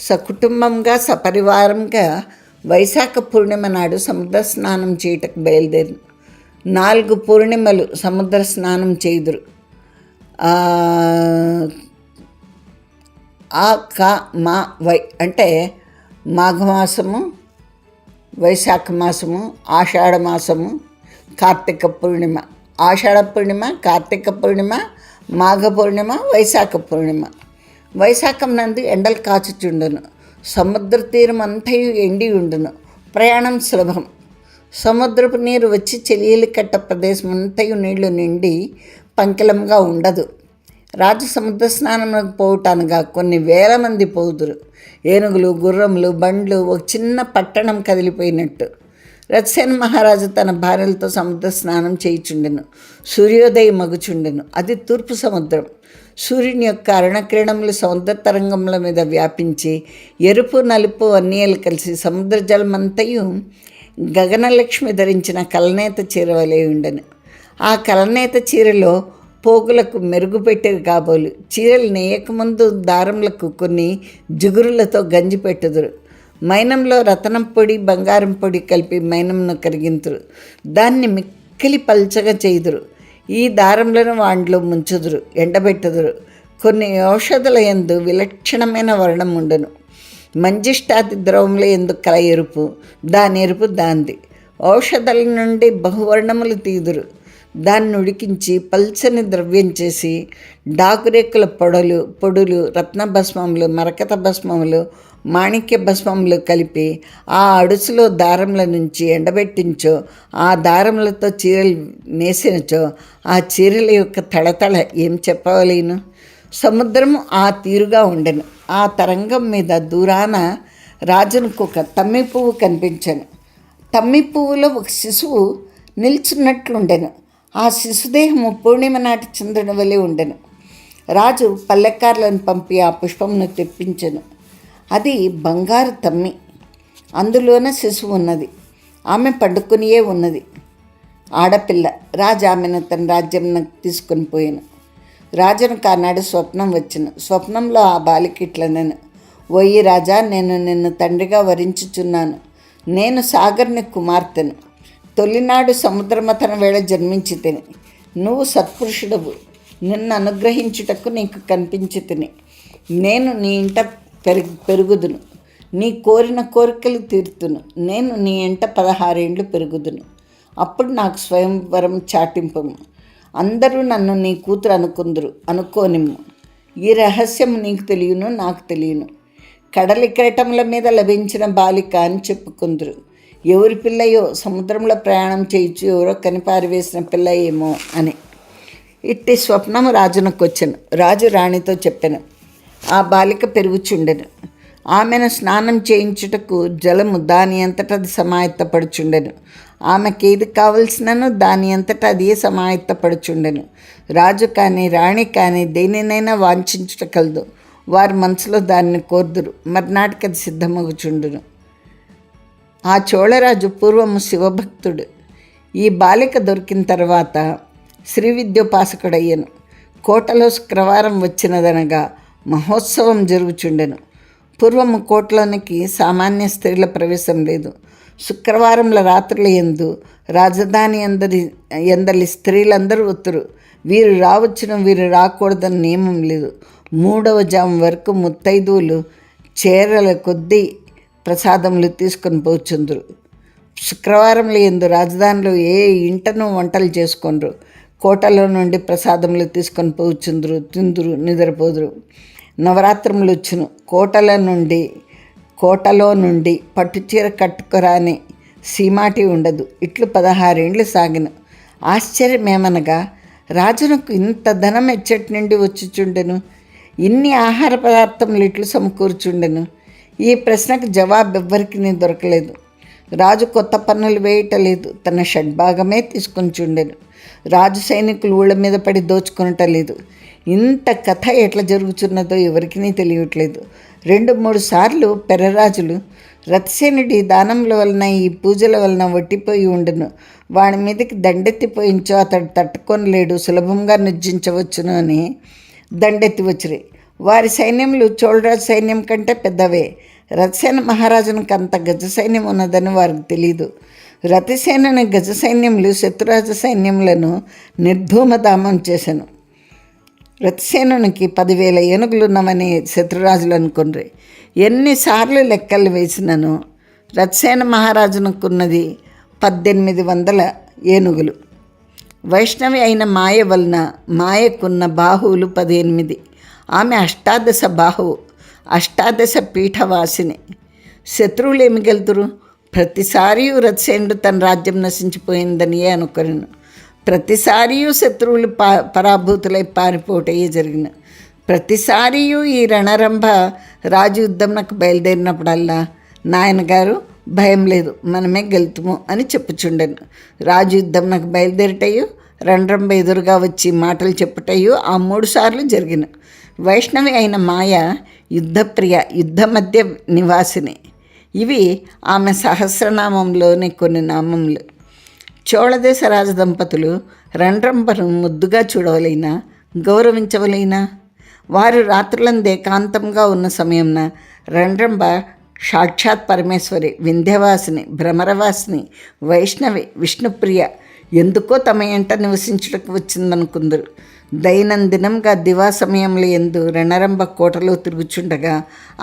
సకుటుంబంగా సపరివారంగా వైశాఖ పూర్ణిమ నాడు సముద్ర స్నానం చేయటకు బయలుదేరి 4 పూర్ణిమలు సముద్ర స్నానం చేయుదురు. వై అంటే మాఘమాసము, వైశాఖ మాసము, ఆషాఢ మాసము, కార్తీక పూర్ణిమ. ఆషాఢ పూర్ణిమ, కార్తీక పూర్ణిమ, మాఘ పూర్ణిమ, వైశాఖ పూర్ణిమ. వైశాఖం నందు ఎండలు కాచుచుండును. సముద్ర తీరం అంతయు ఎండి ఉండును. ప్రయాణం సులభం. సముద్రపు నీరు వచ్చి చెలియలి కట్ట ప్రదేశం అంతయు నీళ్లు నిండి పంకిలంగా ఉండదు. రాజు సముద్ర స్నానంలోకి పోవటానుగా కొన్ని వేల మంది పోదురు. ఏనుగులు, గుర్రములు, బండ్లు ఒక చిన్న పట్టణం కదిలిపోయినట్టు. రథసేన మహారాజు తన భార్యలతో సముద్ర స్నానం చేయుచుండెను. సూర్యోదయం మగుచుండెను. అది తూర్పు సముద్రం. సూర్యుని యొక్క అరుణకిరణములు సముద్ర తరంగముల మీద వ్యాపించి ఎరుపు నలుపు అన్నీలు కలిసి సముద్ర జలమంతయు గగనలక్ష్మి ధరించిన కలనేత చీర వలె ఉండెను. ఆ కలనేత చీరలో పోగులకు మెరుగుపెట్టేది కాబోలు. చీరలు నేయకముందు దారములకు కొన్ని జిగురులతో గంజి పెట్టుదురు. మైనంలో రతనం పొడి బంగారం పొడి కలిపి మైనంను కరిగింతురు. దాన్ని మిక్కిలి పల్చగా చేయుదురు. ఈ దారములను వాండ్లో ముంచుదురు, ఎండబెట్టుదురు. కొన్ని ఔషధుల యందు విలక్షణమైన వర్ణం ఉండును. మంజిష్టాది ద్రవముల యందు కల ఎరుపు, దాని ఎరుపు దాంది. ఔషధాల నుండి బహువర్ణములు తీదురు. దాన్ని ఉడికించి పల్చని ద్రవ్యం చేసి డాకురేకుల పొడులు రత్నభస్మములు మరకత భస్మములు మాణిక్య భస్మములు కలిపి ఆ అడుసులో దారముల నుంచి ఎండబెట్టించో ఆ దారములతో చీరలు నేసినచో ఆ చీరల యొక్క తళతళ ఏం చెప్పవలేను. సముద్రము ఆ తీరుగా ఉండెను. ఆ తరంగం మీద దూరాన రాజునకు ఒక తమ్మి పువ్వు కనిపించాను. తమ్మి పువ్వులో ఒక శిశువు నిల్చున్నట్లుండెను. ఆ శిశుదేహము పూర్ణిమ నాటి చంద్రుని వలె ఉండెను. రాజు పల్లెకారులను పంపి ఆ పుష్పమును తెప్పించెను. అది బంగారు తమ్మి. అందులోనే శిశువు ఉన్నది. ఆమె పండుకునియే ఉన్నది. ఆడపిల్ల. రాజు ఆమెను తన రాజ్యం తీసుకొని పోయాను. రాజునకు ఆనాడు స్వప్నం వచ్చెను. స్వప్నంలో ఆ బాలిక ఇట్లనెను, ఓయి రాజా, నేను నిన్ను తండ్రిగా వరించుచున్నాను. నేను సాగర్ని కుమార్తెను. తొలినాడు సముద్రమథన వేళ జన్మించి తిని. నువ్వు సత్పురుషుడవు. నిన్ను అనుగ్రహించుటకు నీకు కనిపించి తిని. నేను నీ ఇంట పెరుగుదును. నీ కోరిన కోరికలు తీర్తును. నేను నీ ఇంట 16 ఏండ్లు పెరుగుదును. అప్పుడు నాకు స్వయంవరం చాటింపము. అందరూ నన్ను నీ కూతురు అనుకోనిమ్ము. ఈ రహస్యం నీకు తెలియను, నాకు తెలియను. కడలి కిరీటముల మీద లభించిన బాలిక అని చెప్పుకుందరు. ఎవరి పిల్లయో, సముద్రంలో ప్రయాణం చేయించు ఎవరో కనిపారివేసిన పిల్ల ఏమో అని. ఇట్టి స్వప్నము రాజునకు వచ్చెను. రాజు రాణితో చెప్పెను, ఆ బాలిక పెరుగుచుండెను. ఆమెను స్నానం చేయించుటకు జలము దాని అంతటా అది సమాయత్తపడుచుండెను. ఆమెకేది కావలసినను దాని అంతటా అదే సమాయత్తపడుచుండెను. రాజు కానీ రాణి కానీ దేనినైనా వాంఛించుట కలదు. వారి మనసులో దాన్ని కోర్దురు. మర్నాటికి అది సిద్ధమగుచుండును. ఆ చోళరాజు పూర్వము శివభక్తుడు. ఈ బాలిక దొరికిన తర్వాత శ్రీ విద్యోపాసకుడయ్యను. కోటలో శుక్రవారం వచ్చినదనగా మహోత్సవం జరుగుచుండెను. పూర్వము కోటలోనికి సామాన్య స్త్రీల ప్రవేశం లేదు. శుక్రవారంల రాత్రుల యందు రాజధాని ఎందలి స్త్రీలందరూ ఒత్తురు. వీరు రావచ్చును, వీరు రాకూడదని నియమం లేదు. 3వ జాము వరకు ముత్తైదువులు చేరల కొద్దీ ప్రసాదములు తీసుకొని పోచుందురు. శుక్రవారంలో యందు రాజధానిలో ఏ ఇంటను వంటలు చేసుకొండ్రు. కోటలో నుండి ప్రసాదములు తీసుకొని పోచుందురు, తిందురు, నిద్రపోదురు. నవరాత్రములు వచ్చును. కోటలో నుండి పట్టుచీర కట్టుకురాని సీమాటి ఉండదు. ఇట్లు 16 ఏండ్లు సాగిన. ఆశ్చర్యమేమనగా రాజునకు ఇంత ధనం ఎచ్చటి నుండి వచ్చుచుండెను, ఇన్ని ఆహార పదార్థములు ఇట్లు సమకూర్చుండెను. ఈ ప్రశ్నకు జవాబు ఎవ్వరికి దొరకలేదు. రాజు కొత్త పన్నులు వేయటలేదు. తన షడ్భాగమే తీసుకొనిచుండెను. రాజు సైనికులు ఊళ్ళ మీద పడి దోచుకొనటలేదు. ఇంత కథ ఎట్లా జరుగుతున్నదో ఎవరికి తెలియట్లేదు. 2-3 సార్లు పెర్రరాజులు రథసేనుడి దానముల వలన ఈ పూజల వలన ఒట్టిపోయి ఉండును, వాడి మీదకి దండెత్తిపోయించో అతడు తట్టుకొనలేడు, సులభంగా నిర్జించవచ్చును అని దండెత్తి వచ్చిరి. వారి సైన్యములు చోళరాజు సైన్యం కంటే పెద్దవే. రథసేన మహారాజునికి అంత గజ సైన్యం ఉన్నదని వారికి తెలీదు. రథసేనని గజ సైన్యములు శత్రురాజ సైన్యములను నిర్ధూమధామం చేశాను. రథసేనునికి 10,000 ఏనుగులున్నామని శత్రురాజులు అనుకుని ఎన్నిసార్లు లెక్కలు వేసినను రథసేన మహారాజునకున్నది 1800 ఏనుగులు. వైష్ణవి అయిన మాయ వలన మాయకున్న బాహువులు 18. ఆమె 18 బాహువు, 18 పీఠవాసిని. శత్రువులు ఏమి గెలుతురు? ప్రతిసారి రథసేనుడు తన రాజ్యం నశించిపోయిందనియే అనుకొనెను. ప్రతిసారి శత్రువులు పరాభూతులై పారిపోవటయే జరిగిన. ప్రతిసారి ఈ రణరంభ రాజు యుద్ధంకు బయలుదేరినప్పుడల్లా నాయనగారు భయం లేదు, మనమే గెలుతుము అని చెప్పుచుండెను. రాజు యుద్ధంకు బయలుదేరటయు రండ్రంబ ఎదురుగా వచ్చి మాటలు చెప్పుటయు ఆ 3 సార్లు జరిగిన. వైష్ణవి అయిన మాయ యుద్ధప్రియ, యుద్ధ మధ్య నివాసిని. ఇవి ఆమె సహస్రనామంలోని కొన్ని నామములు. చోళదేశ రాజదంపతులు రండ్రంబను ముద్దుగా చూడవలైనా, గౌరవించవలైనా. వారు రాత్రులందే ఏకాంతంగా ఉన్న సమయంన రండ్రంబ సాక్షాత్ పరమేశ్వరి, వింధ్యవాసిని, భ్రమరవాసిని, వైష్ణవి, విష్ణుప్రియ ఎందుకో తమ ఎంట నివసించుటకు వచ్చిందనుకుందరు. దైనందినంగా దివా సమయంలో ఎందు రణరంబ కోటలో తిరుగుచుండగా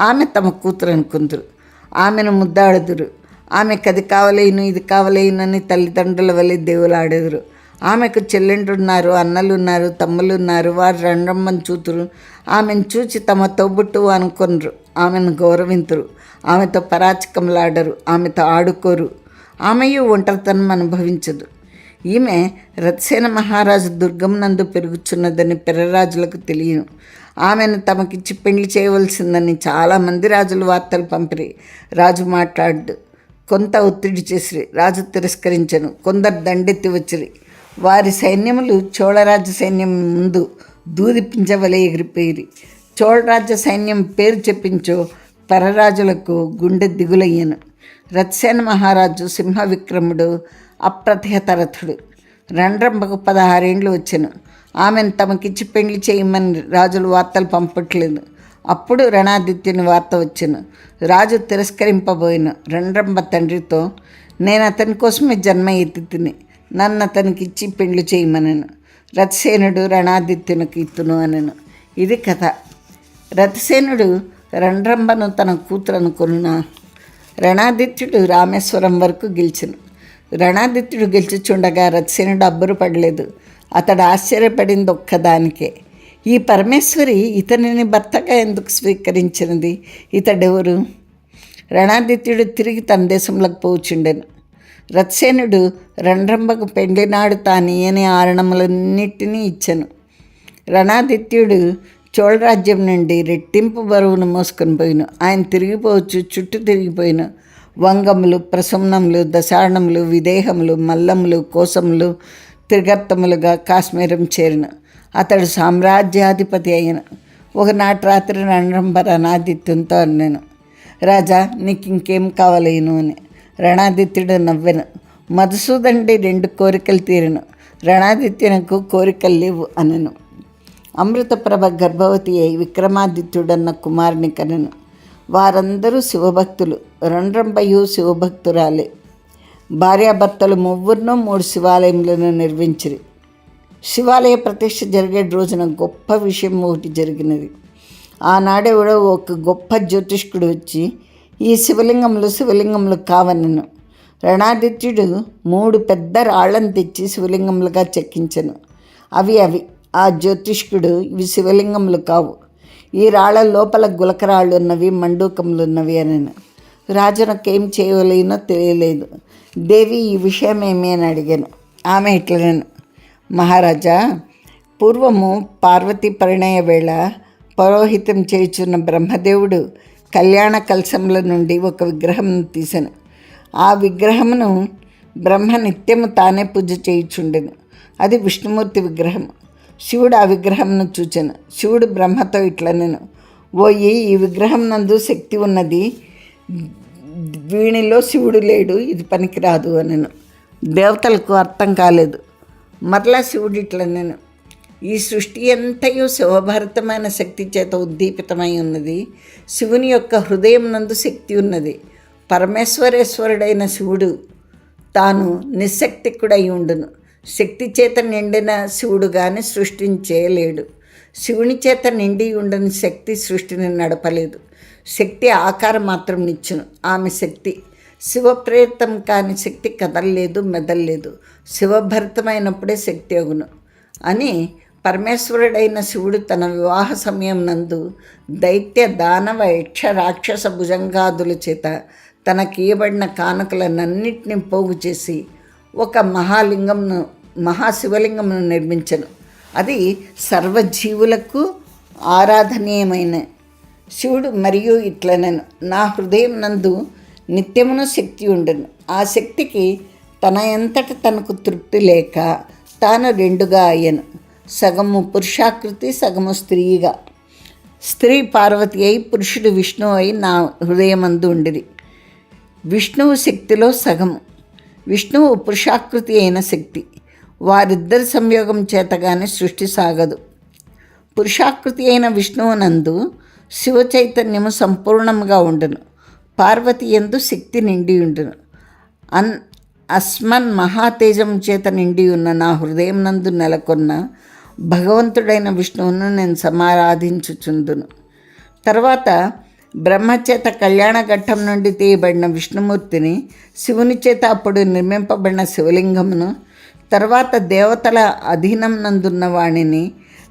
ఆమె తమ కూతురు అనుకుందరు. ఆమెను ముద్దాడుదురు. ఆమెకు అది కావలేను, ఇది కావలేనని తల్లిదండ్రుల వలె దేవులాడెదురు. ఆమెకు చెల్లెండ్రున్నారు, అన్నలున్నారు, తమ్ములున్నారు. వారు రండ్రమ్మను చూతురు. ఆమెను చూచి తమ తోబుట్టువు అనుకొనరు. ఆమెను గౌరవింతురు. ఆమెతో పరాచకంలాడరు. ఆమెతో ఆడుకోరు. ఆమెయు ఒంటరితనం అనుభవించదు. ఈమె రథసేన మహారాజు దుర్గమునందు పెరుగుచున్నదని పెర్రరాజులకు తెలియను. ఆమెను తమకిచ్చి పెళ్లి చేయవలసిందని చాలామంది రాజులు వార్తలు పంపిరి. రాజు మాట్లాడు. కొంత ఒత్తిడి చేసిరి. రాజు తిరస్కరించను. కొందరు దండెత్తి వచ్చిరి. వారి సైన్యములు చోళరాజ్య సైన్యం ముందు దూది పింజవలే ఎగిరిపోయిరి. చోళరాజ్య సైన్యం పేరు చెప్పించో పరరాజులకు గుండె దిగులయ్యను. రథసేన మహారాజు సింహ విక్రముడు, అప్రతిహతరథుడు. రండ్రంబకు 16 ఏండ్లు వచ్చెను. ఆమెను తమకిచ్చి పెళ్లి చేయమని రాజులు వార్తలు పంపట్లేదు. అప్పుడు రణాదిత్యుని వార్త వచ్చెను. రాజు తిరస్కరింపబోయిన రండ్రంబ తండ్రితో, నేను అతని కోసమే జన్మ ఎత్తి తిని, నన్ను అతనికి ఇచ్చి పెళ్లి చేయమనను. రథసేనుడు రణాదిత్యునికి ఇత్తును అనను. ఇది కథ. రథసేనుడు రండ్రంబను తన కూతురు అనుకున్న. రణాదిత్యుడు రామేశ్వరం వరకు గెలిచెను. రణాదిత్యుడు గెలిచిచుండగా రథసేనుడు అబ్బురు పడలేదు. అతడు ఆశ్చర్యపడింది ఒక్కదానికే. ఈ పరమేశ్వరి ఇతనిని భర్తగా ఎందుకు స్వీకరించినది? ఇతడెవరు? రణాదిత్యుడు తిరిగి తన దేశంలోకి పోచుండెను. రథసేనుడు రండ్రంబకు పెండ్లినాడు తానియని ఆరణములన్నిటినీ ఇచ్చెను. రణాదిత్యుడు చోళరాజ్యం నుండి రెట్టింపు బరువును మోసుకొని పోయిను. ఆయన తిరిగిపోవచ్చు, చుట్టూ తిరిగిపోయిను. వంగములు, ప్రసన్నములు, దశారణములు, విదేహములు, మల్లములు, కోసములు, త్రిగర్తములుగా కాశ్మీరం చేరిన. అతడు సామ్రాజ్యాధిపతి అయిన. ఒకనాటి రాత్రి రణరంబ రణాదిత్యునితో అన్నాను, రాజా నీకు ఇంకేం కావలేను అని. రణాదిత్యుడు నవ్వెను. మధుసూదనుడి 2 కోరికలు తీరెను. రణాదిత్యునకు కోరికలు లేవు అనెను. అమృతప్రభ గర్భవతి అయి విక్రమాదిత్యుడన్న కుమారుని కనెను. వారందరూ శివభక్తులు. రణరంబయు శివభక్తురాలే. భార్యాభర్తలు 3 శివాలయములను నిర్మించిరి. శివాలయ ప్రతిష్ఠ జరిగే రోజున గొప్ప విషయం ఒకటి జరిగినది. ఆనాడెవడో ఒక గొప్ప జ్యోతిష్కుడు వచ్చి ఈ శివలింగములు కావనెను. రణాదిత్యుడు 3 పెద్ద రాళ్లను తెచ్చి శివలింగములుగా చెక్కించెను. అవి ఆ జ్యోతిష్కుడు, ఇవి శివలింగములు కావు, ఈ రాళ్ల లోపల గులకరాళ్ళు ఉన్నవి, మండూకములు ఉన్నవి అనెను. రాజునకేం చేయలేనో తెలియలేదు. దేవి ఈ విషయం ఏమి అని అడిగాను. ఆమె ఇట్లనెను, మహారాజా, పూర్వము పార్వతీ పరిణయ వేళ పౌరోహితం చేయుచున్న బ్రహ్మదేవుడు కళ్యాణ కలశముల నుండి ఒక విగ్రహమును తీసెను. ఆ విగ్రహమును బ్రహ్మ నిత్యము తానే పూజ చేయుచుండెను. అది విష్ణుమూర్తి విగ్రహం. శివుడు ఆ విగ్రహంను చూచెను. శివుడు బ్రహ్మతో ఇట్లనెను, ఓయి, ఈ విగ్రహం నందు శక్తి ఉన్నది, వీణిలో శివుడు లేడు, ఇది పనికిరాదు అనెను. దేవతలకు అర్థం కాలేదు. మరలా శివుడు ఇట్లనెను, ఈ సృష్టి ఎంతయో శివభరితమైన శక్తి చేత ఉద్దీపితమై ఉన్నది. శివుని యొక్క హృదయం నందు శక్తి ఉన్నది. పరమేశ్వరేశ్వరుడైన శివుడు తాను నిశ్శక్తికుడై ఉండును. శక్తి చేత నిండిన శివుడు కానీ సృష్టించేయలేడు. శివుని చేత నిండి ఉండని శక్తి సృష్టిని నడపలేదు. శక్తి ఆకారం మాత్రం నిచ్చును. ఆమె శక్తి శివప్రేరితం కాని శక్తి కదలలేదు, మెదల్లేదు. శివభరితమైనప్పుడే శక్తి అగును అని పరమేశ్వరుడైన శివుడు తన వివాహ సమయం నందు దైత్య, దానవ, యక్ష, రాక్షస భుజంగాదుల చేత తనకీయబడిన కానుకలనన్నింటినీ పోగు చేసి ఒక మహాశివలింగమును నిర్మించను. అది సర్వజీవులకు ఆరాధనీయమైన శివుడు. మరియు ఇట్లనెను, నా హృదయం నందు నిత్యమును శక్తి ఉండను. ఆ శక్తికి తన ఎంతట తనకు తృప్తి లేక తాను రెండుగా అయ్యను. సగము పురుషాకృతి, సగము స్త్రీగా. స్త్రీ పార్వతి అయి, పురుషుడు విష్ణువు అయి నా హృదయమందు ఉండిరి. విష్ణువు శక్తిలో సగము. విష్ణువు పురుషాకృతి అయిన శక్తి. వారిద్దరి సంయోగం చేతగానే సృష్టి సాగదు. పురుషాకృతి అయిన విష్ణువునందు శివ చైతన్యము సంపూర్ణముగా ఉండును. పార్వతి యందు శక్తి నిండి ఉండును. అస్మన్ మహాతేజం చేత నిండి ఉన్న నా హృదయం నందు నెలకొన్న భగవంతుడైన విష్ణువును నేను సమారాధించుచుందును. తర్వాత బ్రహ్మచేత కళ్యాణ ఘట్టం నుండి తీయబడిన విష్ణుమూర్తిని, శివుని చేత అప్పుడు నిర్మింపబడిన శివలింగమును, తర్వాత దేవతల అధీనం నందున్న వాణిని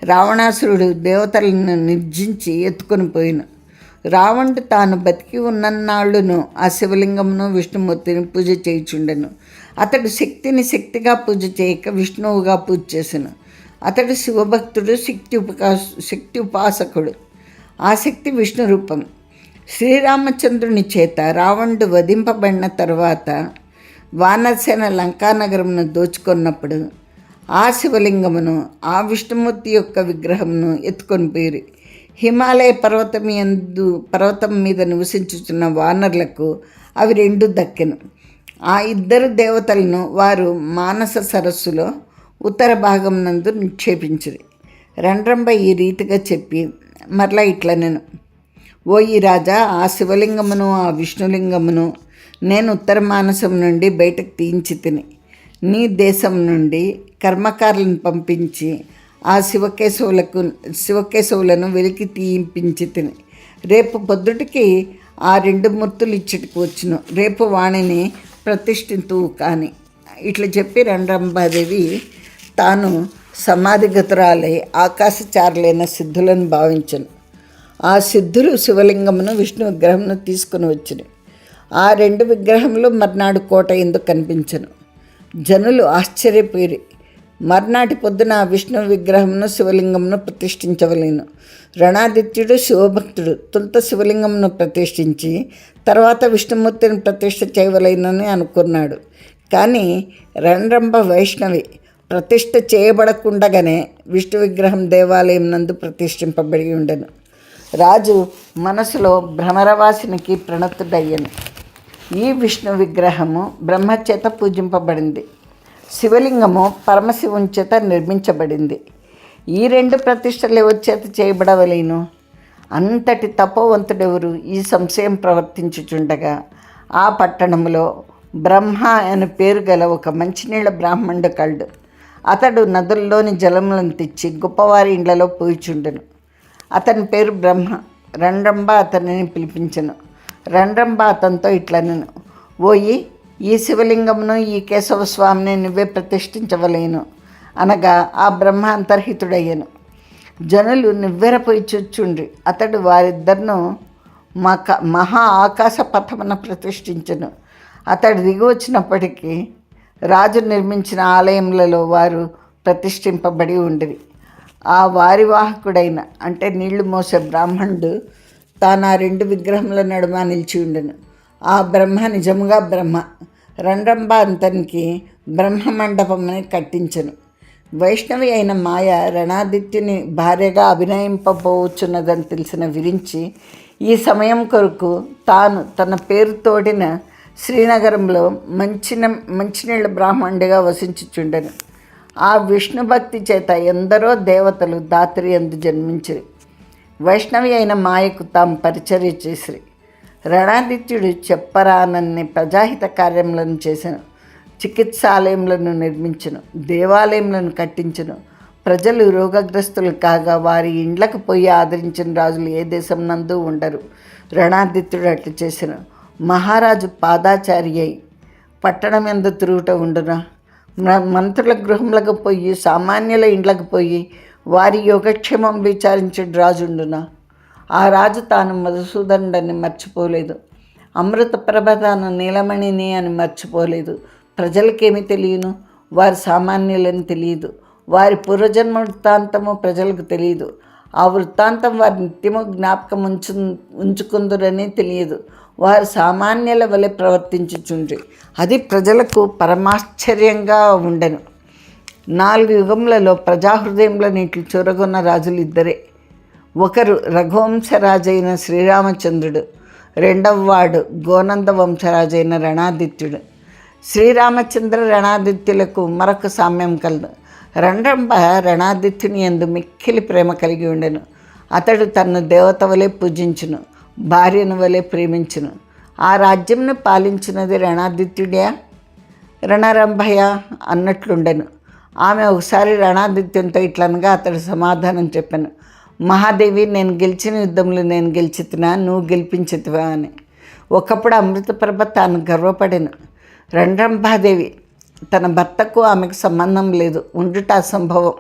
రావణాసురుడు దేవతలను నిర్జించి ఎత్తుకొని పోయిను. రావణుడు తాను బతికి ఉన్నన్నాళ్ళును ఆ శివలింగమును విష్ణుమూర్తిని పూజ చేయుచుండెను. అతడు శక్తిని శక్తిగా పూజ చేయక విష్ణువుగా పూజ చేసెను. అతడు శివభక్తుడు, శక్తి ఉపాసకుడు. ఆ శక్తి విష్ణు రూపం. శ్రీరామచంద్రుని చేత రావణుడు వధింపబడిన తర్వాత వానరసేన లంకానగరమును దోచుకున్నప్పుడు ఆ శివలింగమును, ఆ విష్ణుమూర్తి యొక్క విగ్రహమును ఎత్తుకొని పోయి హిమాలయ పర్వతం మీద నివసించుచున్న వానరులకు అవి రెండు దక్కెను. ఆ ఇద్దరు దేవతలను వారు మానస సరస్సులో ఉత్తర భాగం నందు నిక్షేపించిరి. రండ్రంబ ఈ రీతిగా చెప్పి మరలా ఇట్లా నేను, ఓ ఈ రాజా, ఆ శివలింగమును ఆ విష్ణులింగమును నేను ఉత్తర మానసం నుండి బయటకు తీయించి తిని నీ దేశం నుండి కర్మకారులను పంపించి ఆ శివకేశవులను వెలికి తీయింపించి తిని రేపు పొద్దుటికి ఆ రెండు మూర్తులు ఇచ్చటికి వచ్చును. రేపు వాణిని ప్రతిష్ఠింతువు కాని. ఇట్లా చెప్పి రండ్రంబాదేవి తాను సమాధిగతురాలై ఆకాశచారులైన సిద్ధులను భావించను. ఆ సిద్ధులు శివలింగమును విష్ణు విగ్రహమును తీసుకుని వచ్చిన. ఆ రెండు విగ్రహములు మర్నాడు కోట ఎందుకు కనిపించను. జనులు ఆశ్చర్యపోయి మర్నాటి పొద్దున విష్ణు విగ్రహమును శివలింగమును ప్రతిష్ఠించవలేను. రణాదిత్యుడు శివభక్తుడు తొలుత శివలింగమును ప్రతిష్ఠించి తర్వాత విష్ణుమూర్తిని ప్రతిష్ఠ చేయవలేనని అనుకున్నాడు. కానీ రణరంభ వైష్ణవి ప్రతిష్ఠ చేయబడకుండగానే విష్ణు విగ్రహం దేవాలయం నందు ప్రతిష్ఠింపబడి ఉండెను. రాజు మనసులో భ్రమరవాసినికి ప్రణతుడయ్యను. ఈ విష్ణు విగ్రహము బ్రహ్మచేత పూజింపబడింది. శివలింగము పరమశివుని చేత నిర్మించబడింది. ఈ రెండు ప్రతిష్టలు ఎవరి చేత చేయబడవలేను? అంతటి తపోవంతుడెవరు? ఈ సంశయం ప్రవర్తించుచుండగా ఆ పట్టణంలో బ్రహ్మ అని పేరు గల ఒక మంచినీళ్ళ బ్రాహ్మణుడు కలడు. అతడు నదుల్లోని జలములను తెచ్చి గొప్పవారి ఇండ్లలో పోయిచుండెను. అతని పేరు బ్రహ్మ. రండ్రంబ అతనిని పిలిపించెను. రండ్రంబ అతనితో ఇట్లనెను, ఓయి, ఈ శివలింగమును ఈ కేశవ స్వామిని నువ్వే ప్రతిష్ఠించవలేను అనగా ఆ బ్రహ్మ అంతర్హితుడయ్యను. జనులు నివ్వెరపోయి చూచుండ్రి. అతడు వారిద్దరిను మహా ఆకాశ పథమున ప్రతిష్ఠించెను. అతడు దిగి వచ్చినప్పటికీ రాజు నిర్మించిన ఆలయములలో వారు ప్రతిష్ఠింపబడి ఉండిరి. ఆ వారి వాహకుడైన అంటే నీళ్లు మోసే బ్రాహ్మణుడు తాను ఆ రెండు విగ్రహముల నడుమ నిలిచి ఉండెను. ఆ బ్రహ్మ నిజముగా బ్రహ్మ. రండ్రంబ అతనికి బ్రహ్మ మండపమని కట్టించెను. వైష్ణవి అయిన మాయ రణాదిత్యుని భార్యగా అభినయింపబోచున్నదని తెలిసిన విరించి ఈ సమయం కొరకు తాను తన పేరు తోడిన శ్రీనగరంలో మంచినీళ్ళ బ్రాహ్మణుడిగా వసించుచుండెను. ఆ విష్ణు భక్తి చేత ఎందరో దేవతలు దాత్రి యందు జన్మించిరి. వైష్ణవి అయిన మాయకు తాము పరిచర్య చేసిరి. రణాదిత్యుడు చెప్పరానన్ని ప్రజాహిత కార్యములను చేసెను. చికిత్సాలయములను నిర్మించెను. దేవాలయములను కట్టించెను. ప్రజలు రోగగ్రస్తులు కాగా వారి ఇండ్లకు పోయి ఆదరించిన రాజులు ఏ దేశం నందు ఉండరు. రణాదిత్యుడు అట్లు చేసెను. మహారాజు పాదాచారి అయి పట్టణం ఎందు తిరుగుట ఉండునా? మంత్రుల గృహములకు పోయి సామాన్యుల ఇండ్లకు పోయి వారి యోగక్షేమం విచారించే రాజుండునా? ఆ రాజు తాను మధుసూదనుడని మర్చిపోలేదు. అమృత ప్రభ తాను నీలమణిని అని మర్చిపోలేదు. ప్రజలకేమి తెలియను? వారి సామాన్యులని తెలియదు. వారి పూర్వజన్మ వృత్తాంతము ప్రజలకు తెలియదు. ఆ వృత్తాంతం వారి నిత్యము జ్ఞాపకం ఉంచుకుందురని తెలియదు. వారు సామాన్యుల వలె ప్రవర్తించుచుండ్రి. అది ప్రజలకు పరమాశ్చర్యంగా ఉండెను. 4 యుగములలో ప్రజాహృదయంలో నీటిని చూరగొన్న రాజులు ఇద్దరే. ఒకరు రఘువంశరాజైన శ్రీరామచంద్రుడు, రెండవ వాడు గోనంద వంశరాజైన రణాదిత్యుడు. శ్రీరామచంద్ర రణాదిత్యులకు మరొక సామ్యం కలదు. రణరంభ రణాదిత్యుని యందు మిక్కిలి ప్రేమ కలిగి ఉండెను. అతడు తన్ను దేవత వలె పూజించును, భార్యను వలె ప్రేమించును. ఆ రాజ్యంను పాలించినది రణాదిత్యుడే రణరంభయ అన్నట్లుండెను. ఆమె ఒకసారి రణాదిత్యునితో ఇట్లనగా అతడు సమాధానం చెప్పాను, మహాదేవి, నేను గెలిచిన యుద్ధంలో నేను గెలిచితినా, నువ్వు గెలిపించితివా అని. ఒకప్పుడు అమృతప్రభ తాను గర్వపడెను. రణరంభాదేవి తన భర్తకు ఆమెకు సంబంధం లేదు, ఉండుట అసంభవం.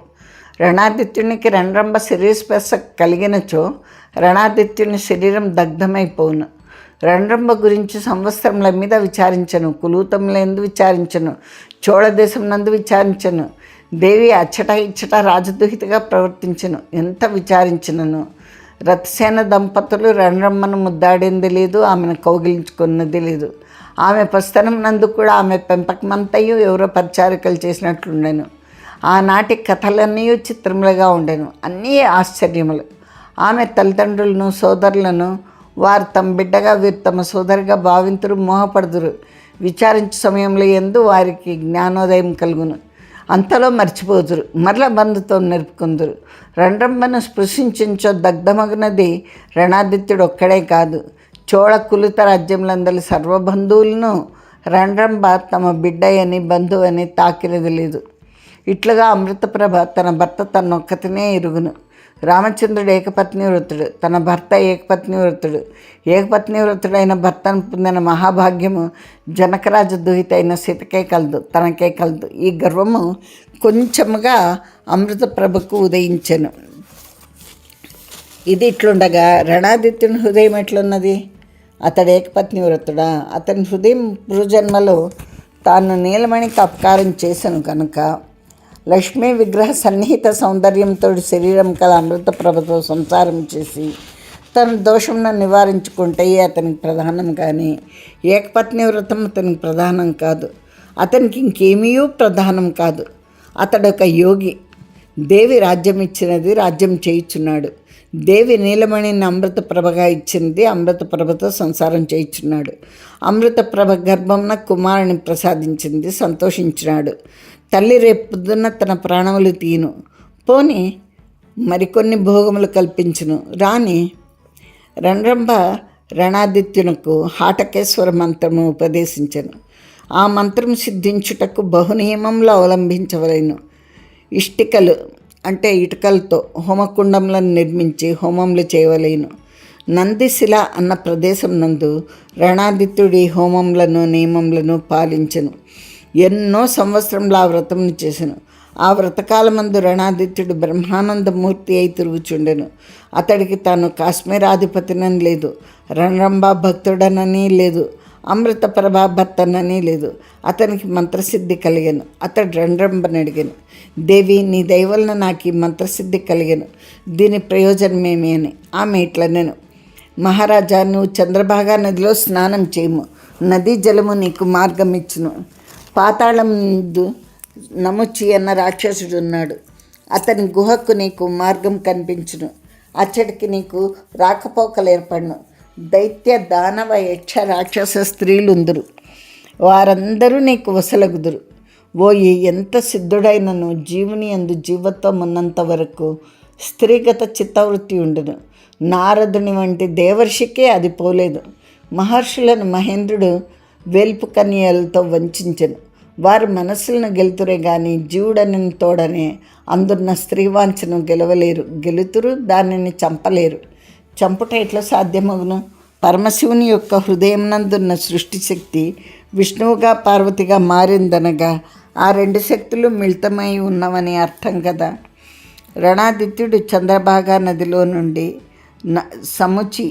రణాదిత్యునికి రణరంభ శరీరస్పర్శ కలిగినచో రణాదిత్యుని శరీరం దగ్ధమైపోవును. రణరంభ గురించి సంవత్సరముల మీద విచారించను, కులూతములందు విచారించను, చోళదేశం నందు విచారించను. దేవి అచ్చట ఇచ్చట రాజదుహితగా ప్రవర్తించను. ఎంత విచారించినను రథసేన దంపతులు రణరమ్మను ముద్దాడింది లేదు, ఆమెను కౌగిలించుకున్నది లేదు. ఆమె పస్తనం నందు కూడా ఆమె పెంపకమంతయు ఎవరో పరిచారికలు చేసినట్లుండెను. ఆనాటి కథలన్నీ చిత్రములుగా ఉండెను, అన్నీ ఆశ్చర్యములు. ఆమె తల్లిదండ్రులను సోదరులను వారు తమ బిడ్డగా వీరు తమ సోదరిగా భావింతురు, మోహపడుదురు. విచారించే సమయంలో ఎందు వారికి జ్ఞానోదయం కలుగును. అంతలో మర్చిపోదురు, మరల బంధుతో నిలుపుకుందురు. రణరంభను స్పృశించో దగ్ధమగినది రణాదిత్యుడు ఒక్కడే కాదు, చోళ కులుత రాజ్యములందరి సర్వబంధువులను రణరంభ తమ బిడ్డయని బంధువని తాకినది లేదు. ఇట్లుగా అమృతప్రభ తన భర్త తనొక్కతినే ఎరుగును. రామచంద్రుడు ఏకపత్ని వ్రతుడు, తన భర్త ఏకపత్ని వ్రతుడు. ఏకపత్ని వ్రతుడైన భర్తను పొందిన మహాభాగ్యము జనకరాజు దుహిత అయిన సీతకే కలదు, తనకే కలదు. ఈ గర్వము కొంచెముగా అమృతప్రభకు ఉదయించెను. ఇది ఇట్లుండగా రణాదిత్యుని హృదయం ఎట్లున్నది? అతడు ఏకపత్ని వ్రతుడా? అతని హృదయం పూర్వజన్మలో తాను నీలమణికి అపకారం చేశాను కనుక లక్ష్మీ విగ్రహ సన్నిహిత సౌందర్యంతో శరీరం కల అమృతప్రభతో సంసారం చేసి తన దోషంను నివారించుకుంటే అతనికి ప్రధానం, కానీ ఏకపత్ని వ్రతం అతనికి ప్రధానం కాదు. అతనికి ఇంకేమీ ప్రధానం కాదు. అతడు ఒక యోగి. దేవి రాజ్యం ఇచ్చినది, రాజ్యం చేయించున్నాడు. దేవి నీలమణిని అమృతప్రభగా ఇచ్చింది, అమృతప్రభతో సంసారం చేయించున్నాడు. అమృతప్రభ గర్భంన కుమారుని ప్రసాదించింది, సంతోషించినాడు. తల్లి రేపొద్దున తన ప్రాణములు తీను, పోని మరికొన్ని భోగములు కల్పించును. రాని రణరంభ రణాదిత్యునకు హాటకేశ్వర మంత్రము ఉపదేశించను. ఆ మంత్రం సిద్ధించుటకు బహునియమంలో అవలంబించవలేను. ఇష్టికలు అంటే ఇటుకలతో హోమకుండములను నిర్మించి హోమములు చేయవలేను. నందిశిల అన్న ప్రదేశం నందు రణాదిత్యుడి హోమములను నియమములను పాలించెను. ఎన్నో సంవత్సరంలో ఆ వ్రతమును చేసెను. ఆ వ్రతకాలమందు రణాదిత్యుడు బ్రహ్మానందమూర్తి అయి తిరుగుచుండెను. అతడికి తాను కాశ్మీరాధిపతినని లేదు, రణరంభ భక్తుడనని లేదు, అమృతప్రభ భర్తనని లేదు. అతనికి మంత్రసిద్ధి కలిగాను. అతడు రణరంభని అడిగాను, దేవి, నీ దయవలన నాకు ఈ మంత్రసిద్ధి కలిగాను, దీని ప్రయోజనమేమి అని. ఆమె ఇట్లా నేను, మహారాజా, నువ్వు చంద్రభాగా నదిలో స్నానం చేయము, నదీ జలము నీకు మార్గం ఇచ్చును. పాతాళం నముచి అన్న రాక్షసుడు ఉన్నాడు, అతని గుహకు నీకు మార్గం కనిపించును. అచ్చడికి నీకు రాకపోకలు ఏర్పడును. దైత్య దానవ యక్ష రాక్షస స్త్రీలుందురు, వారందరూ నీకు వసలగుదురు. ఓయి, ఎంత సిద్ధుడైనను జీవుని యందు జీవత్వం ఉన్నంత వరకు స్త్రీగత చిత్తవృత్తి ఉండును. నారదుని వంటి దేవర్షికే అది పోలేదు. మహర్షులను మహేంద్రుడు వేల్పు కన్యలతో వంచెను. వారు మనస్సులను గెలుతురే కానీ జీవుడని తోడనే అందున్న స్త్రీవాంఛను గెలవలేరు. గెలుతురు, దానిని చంపలేరు. చంపుట ఎట్లా సాధ్యమగును? పరమశివుని యొక్క హృదయం నందున్న సృష్టి శక్తి విష్ణువుగా పార్వతిగా మారిందనగా ఆ రెండు శక్తులు మిళితమై ఉన్నవని అర్థం కదా. రణాదిత్యుడు చంద్రభాగా నదిలో నుండి సముచి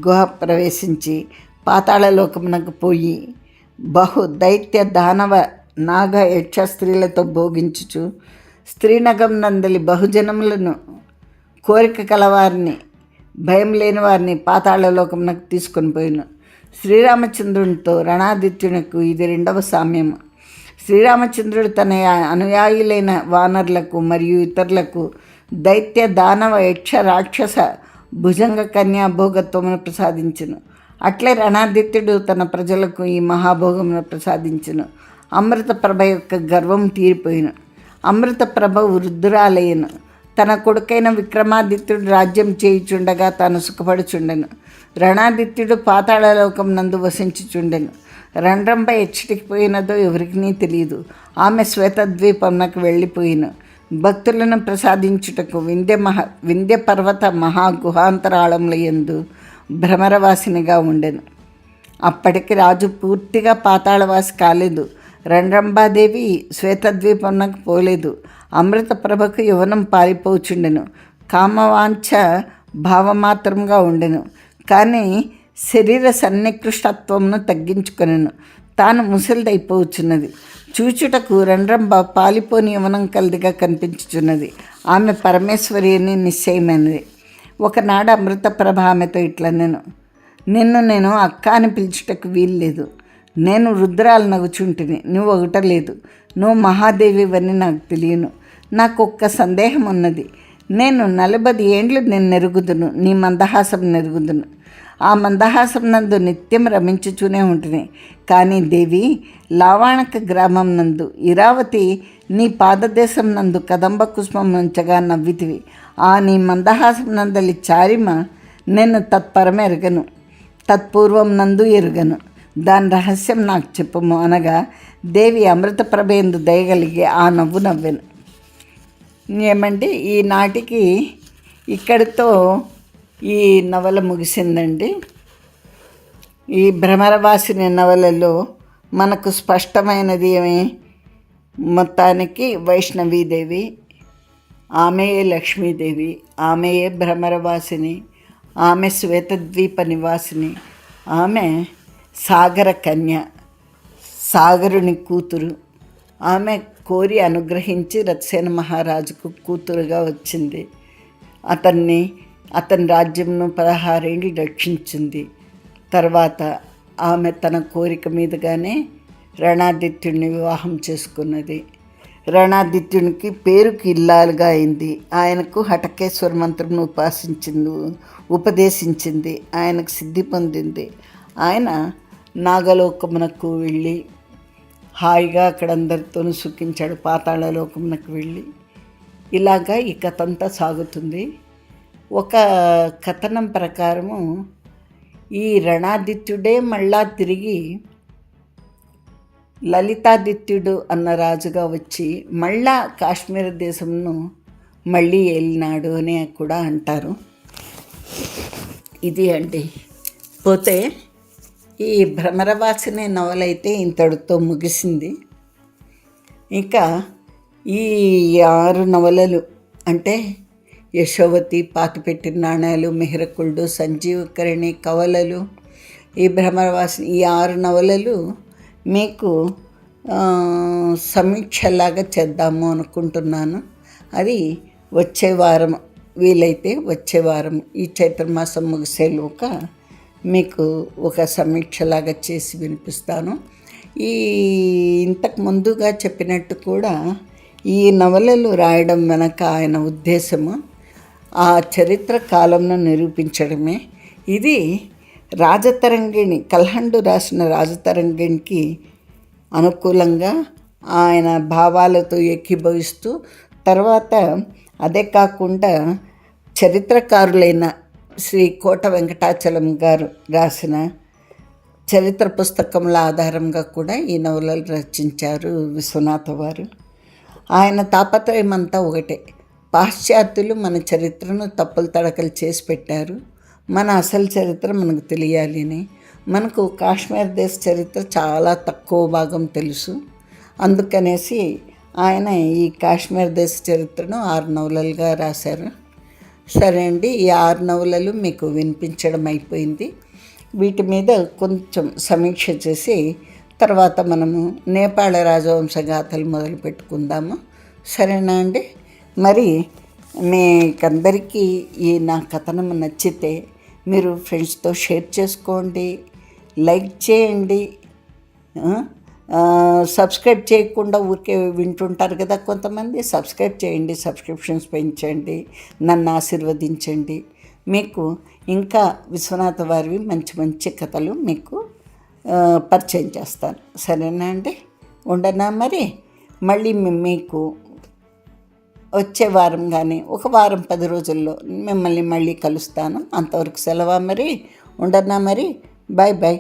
గుహ ప్రవేశించి పాతాళలోకమునకు పోయి బహు దైత్య దానవ నాగ యక్ష స్త్రీలతో భోగించుచు స్త్రీనగం నందలి బహుజనములను కోరిక కలవారిని భయం లేని వారిని పాతాళలోకమునకు తీసుకొని పోయిన శ్రీరామచంద్రునితో రణాదిత్యునకు ఇది రెండవ సామ్యము. శ్రీరామచంద్రుడు తన అనుయాయులైన వానరులకు మరియు ఇతరులకు దైత్య దానవ యక్ష రాక్షస భుజంగ కన్యా భోగత్వమును ప్రసాదించును. అట్లే రణాదిత్యుడు తన ప్రజలకు ఈ మహాభోగమును ప్రసాదించును. అమృత ప్రభ యొక్క గర్వం తీరిపోయిను. అమృత ప్రభ వృద్ధురాలయ్యను. తన కొడుకైన విక్రమాదిత్యుడు రాజ్యం చేయుచుండగా తాను సుఖపడుచుండెను. రణాదిత్యుడు పాతాళలోకం నందు వసించుచుండెను. రణరంభ ఎచ్చటికి పోయినదో ఎవరికి తెలియదు. ఆమె శ్వేతద్వీపంనకు వెళ్ళిపోయిను. భక్తులను ప్రసాదించుటకు వింధ్య పర్వత మహాగుహాంతరాళముల యందు భ్రమరవాసినిగా ఉండెను. అప్పటికి రాజు పూర్తిగా పాతాళవాసి కాలేదు. రణరంభాదేవి శ్వేతద్వీపంనకు పోలేదు. అమృత ప్రభకు యవనం పారిపోచుండెను. కామవాంఛ భావమాత్రంగా ఉండెను. కానీ శరీర సన్నికృష్టత్వమును తగ్గించుకొనెను. తాను ముసలిదైపోవచ్చున్నది. చూచుటకు రణరంభ పాలిపోని యవనం కలదిగా కనిపించుచున్నది. ఆమె పరమేశ్వరి అని నిశ్చయమైనది. ఒకనాడు అమృత ప్రభ ఆమెతో ఇట్లా నేను అక్క అని పిలుచుటకు వీల్లేదు. నేను రుద్రాలు నగుచుంటిని, నువ్వు ఒకటలేదు. నువ్వు మహాదేవివని నాకు తెలియను. నాకు ఒక్క సందేహం ఉన్నది. నేను 40 ఏండ్లు నేను నెరుగుదును, నీ మందహాసం నెరుగుదును. ఆ మందహాసం నందు నిత్యం రమించుచూనే ఉంటుంది. కానీ దేవి, లావాణక గ్రామం నందు ఇరావతి నీ పాదదేశం నందు కదంబ కుష్మం నుంచగా నవ్వితివి. ఆ నీ మందహాసం నందలి చారిమ నేను తత్పరమెరగను, తత్పూర్వం నందు ఎరుగను. దాని రహస్యం నాకు చెప్పుము అనగా దేవి అమృత ప్రభేందు దయగలిగి ఆ నవ్వు నవ్వెను. ఏమండి, ఈనాటికి ఇక్కడితో ఈ నవల ముగిసిందండి. ఈ భ్రమరవాసిని నవలలో మనకు స్పష్టమైనది ఏమి, మొత్తానికి వైష్ణవీదేవి, ఆమెయే లక్ష్మీదేవి, ఆమెయే భ్రమరవాసిని, ఆమె శ్వేతద్వీప నివాసిని, ఆమె సాగర కన్య, సాగరుని కూతురు. ఆమె కోరి అనుగ్రహించి రథసేన మహారాజుకు కూతురుగా వచ్చింది. అతని రాజ్యంను 16 ఏళ్ళు రక్షించింది. తర్వాత ఆమె తన కోరిక మీదుగానే రణాదిత్యుడిని వివాహం చేసుకున్నది. రణాదిత్యునికి పేరుకి ఇల్లాలుగా అయింది. ఆయనకు హటకేశ్వర మంత్రంను ఉపదేశించింది. ఆయనకు సిద్ధి పొందింది. ఆయన నాగలోకమునకు వెళ్ళి హాయిగా అక్కడ అందరితో సుఖించాడు. పాతాళలోకమునకు వెళ్ళి ఇలాగా ఈ కథ అంతా సాగుతుంది. ఒక కథనం ప్రకారము ఈ రణాదిత్యుడే మళ్ళా తిరిగి లలితాదిత్యుడు అన్న రాజుగా వచ్చి మళ్ళా కాశ్మీర దేశంను మళ్ళీ ఏలినాడు అని కూడా అంటారు. ఇది అండి. పోతే ఈ భ్రమరవాసిని నవల అయితే ఇంతటితో ముగిసింది. ఇంకా ఈ 6 నవలలు అంటే యశోవతి, పాతిపెట్టిన నాణ్యాలు, మిహిరకుళ్ళు, సంజీవకరణి, కవలలు, ఈ భ్రమరవాసిని, ఈ 6 నవలలు మీకు సమీక్షలాగా చేద్దాము అనుకుంటున్నాను. అది వచ్చే వారం, వీలైతే వచ్చే వారం ఈ చైత్రమాసం ముగిసేలోక మీకు ఒక సమీక్షలాగా చేసి వినిపిస్తాను. ఇంతకు ముందుగా చెప్పినట్టు కూడా ఈ నవలలు రాయడం వెనక ఆయన ఉద్దేశము ఆ చరిత్ర కాలంను నిరూపించడమే. ఇది రాజతరంగిణి, కల్హండు రాసిన రాజతరంగిణికి అనుకూలంగా ఆయన భావాలతో ఏకీభవిస్తూ, తర్వాత అదే కాకుండా చరిత్రకారులైన శ్రీ కోట వెంకటాచలం గారు రాసిన చరిత్ర పుస్తకముల ఆధారంగా కూడా ఈ నవలలు రచించారు విశ్వనాథ వారు. ఆయన తాపత్రయం అంతా ఒకటే. పాశ్చాత్యులు మన చరిత్రను తప్పులు తడకలు చేసి పెట్టారు, మన అసలు చరిత్ర మనకు తెలియాలి అని. మనకు కాశ్మీర్ దేశ చరిత్ర చాలా తక్కువ భాగం తెలుసు. అందుకనేసి ఆయన ఈ కాశ్మీర్ దేశ చరిత్రను 6 నవలలుగా రాశారు. సరే అండి, ఈ 6 నవలలు మీకు వినిపించడం అయిపోయింది. వీటి మీద కొంచెం సమీక్ష చేసి తర్వాత మనము నేపాళ రాజవంశగాథలు మొదలు పెట్టుకుందాము. సరేనా అండి? మరి మీకందరికీ ఈ నా కథనం నచ్చితే మీరు ఫ్రెండ్స్తో షేర్ చేసుకోండి, లైక్ చేయండి, సబ్స్క్రైబ్ చేయకుండా ఊరికే వింటుంటారు కదా కొంతమంది. సబ్స్క్రైబ్ చేయండి, సబ్స్క్రిప్షన్స్ పెంచండి, నన్ను ఆశీర్వదించండి. మీకు ఇంకా విశ్వనాథ వారివి మంచి మంచి కథలు మీకు పరిచయం చేస్తాను. సరేనా అండి? ఉండనా మరి? మళ్ళీ మీకు వచ్చే వారం కానీ ఒక వారం 10 రోజుల్లో మిమ్మల్ని మళ్ళీ కలుస్తాను. అంతవరకు సెలవా మరి? ఉండనా మరి? Bye bye.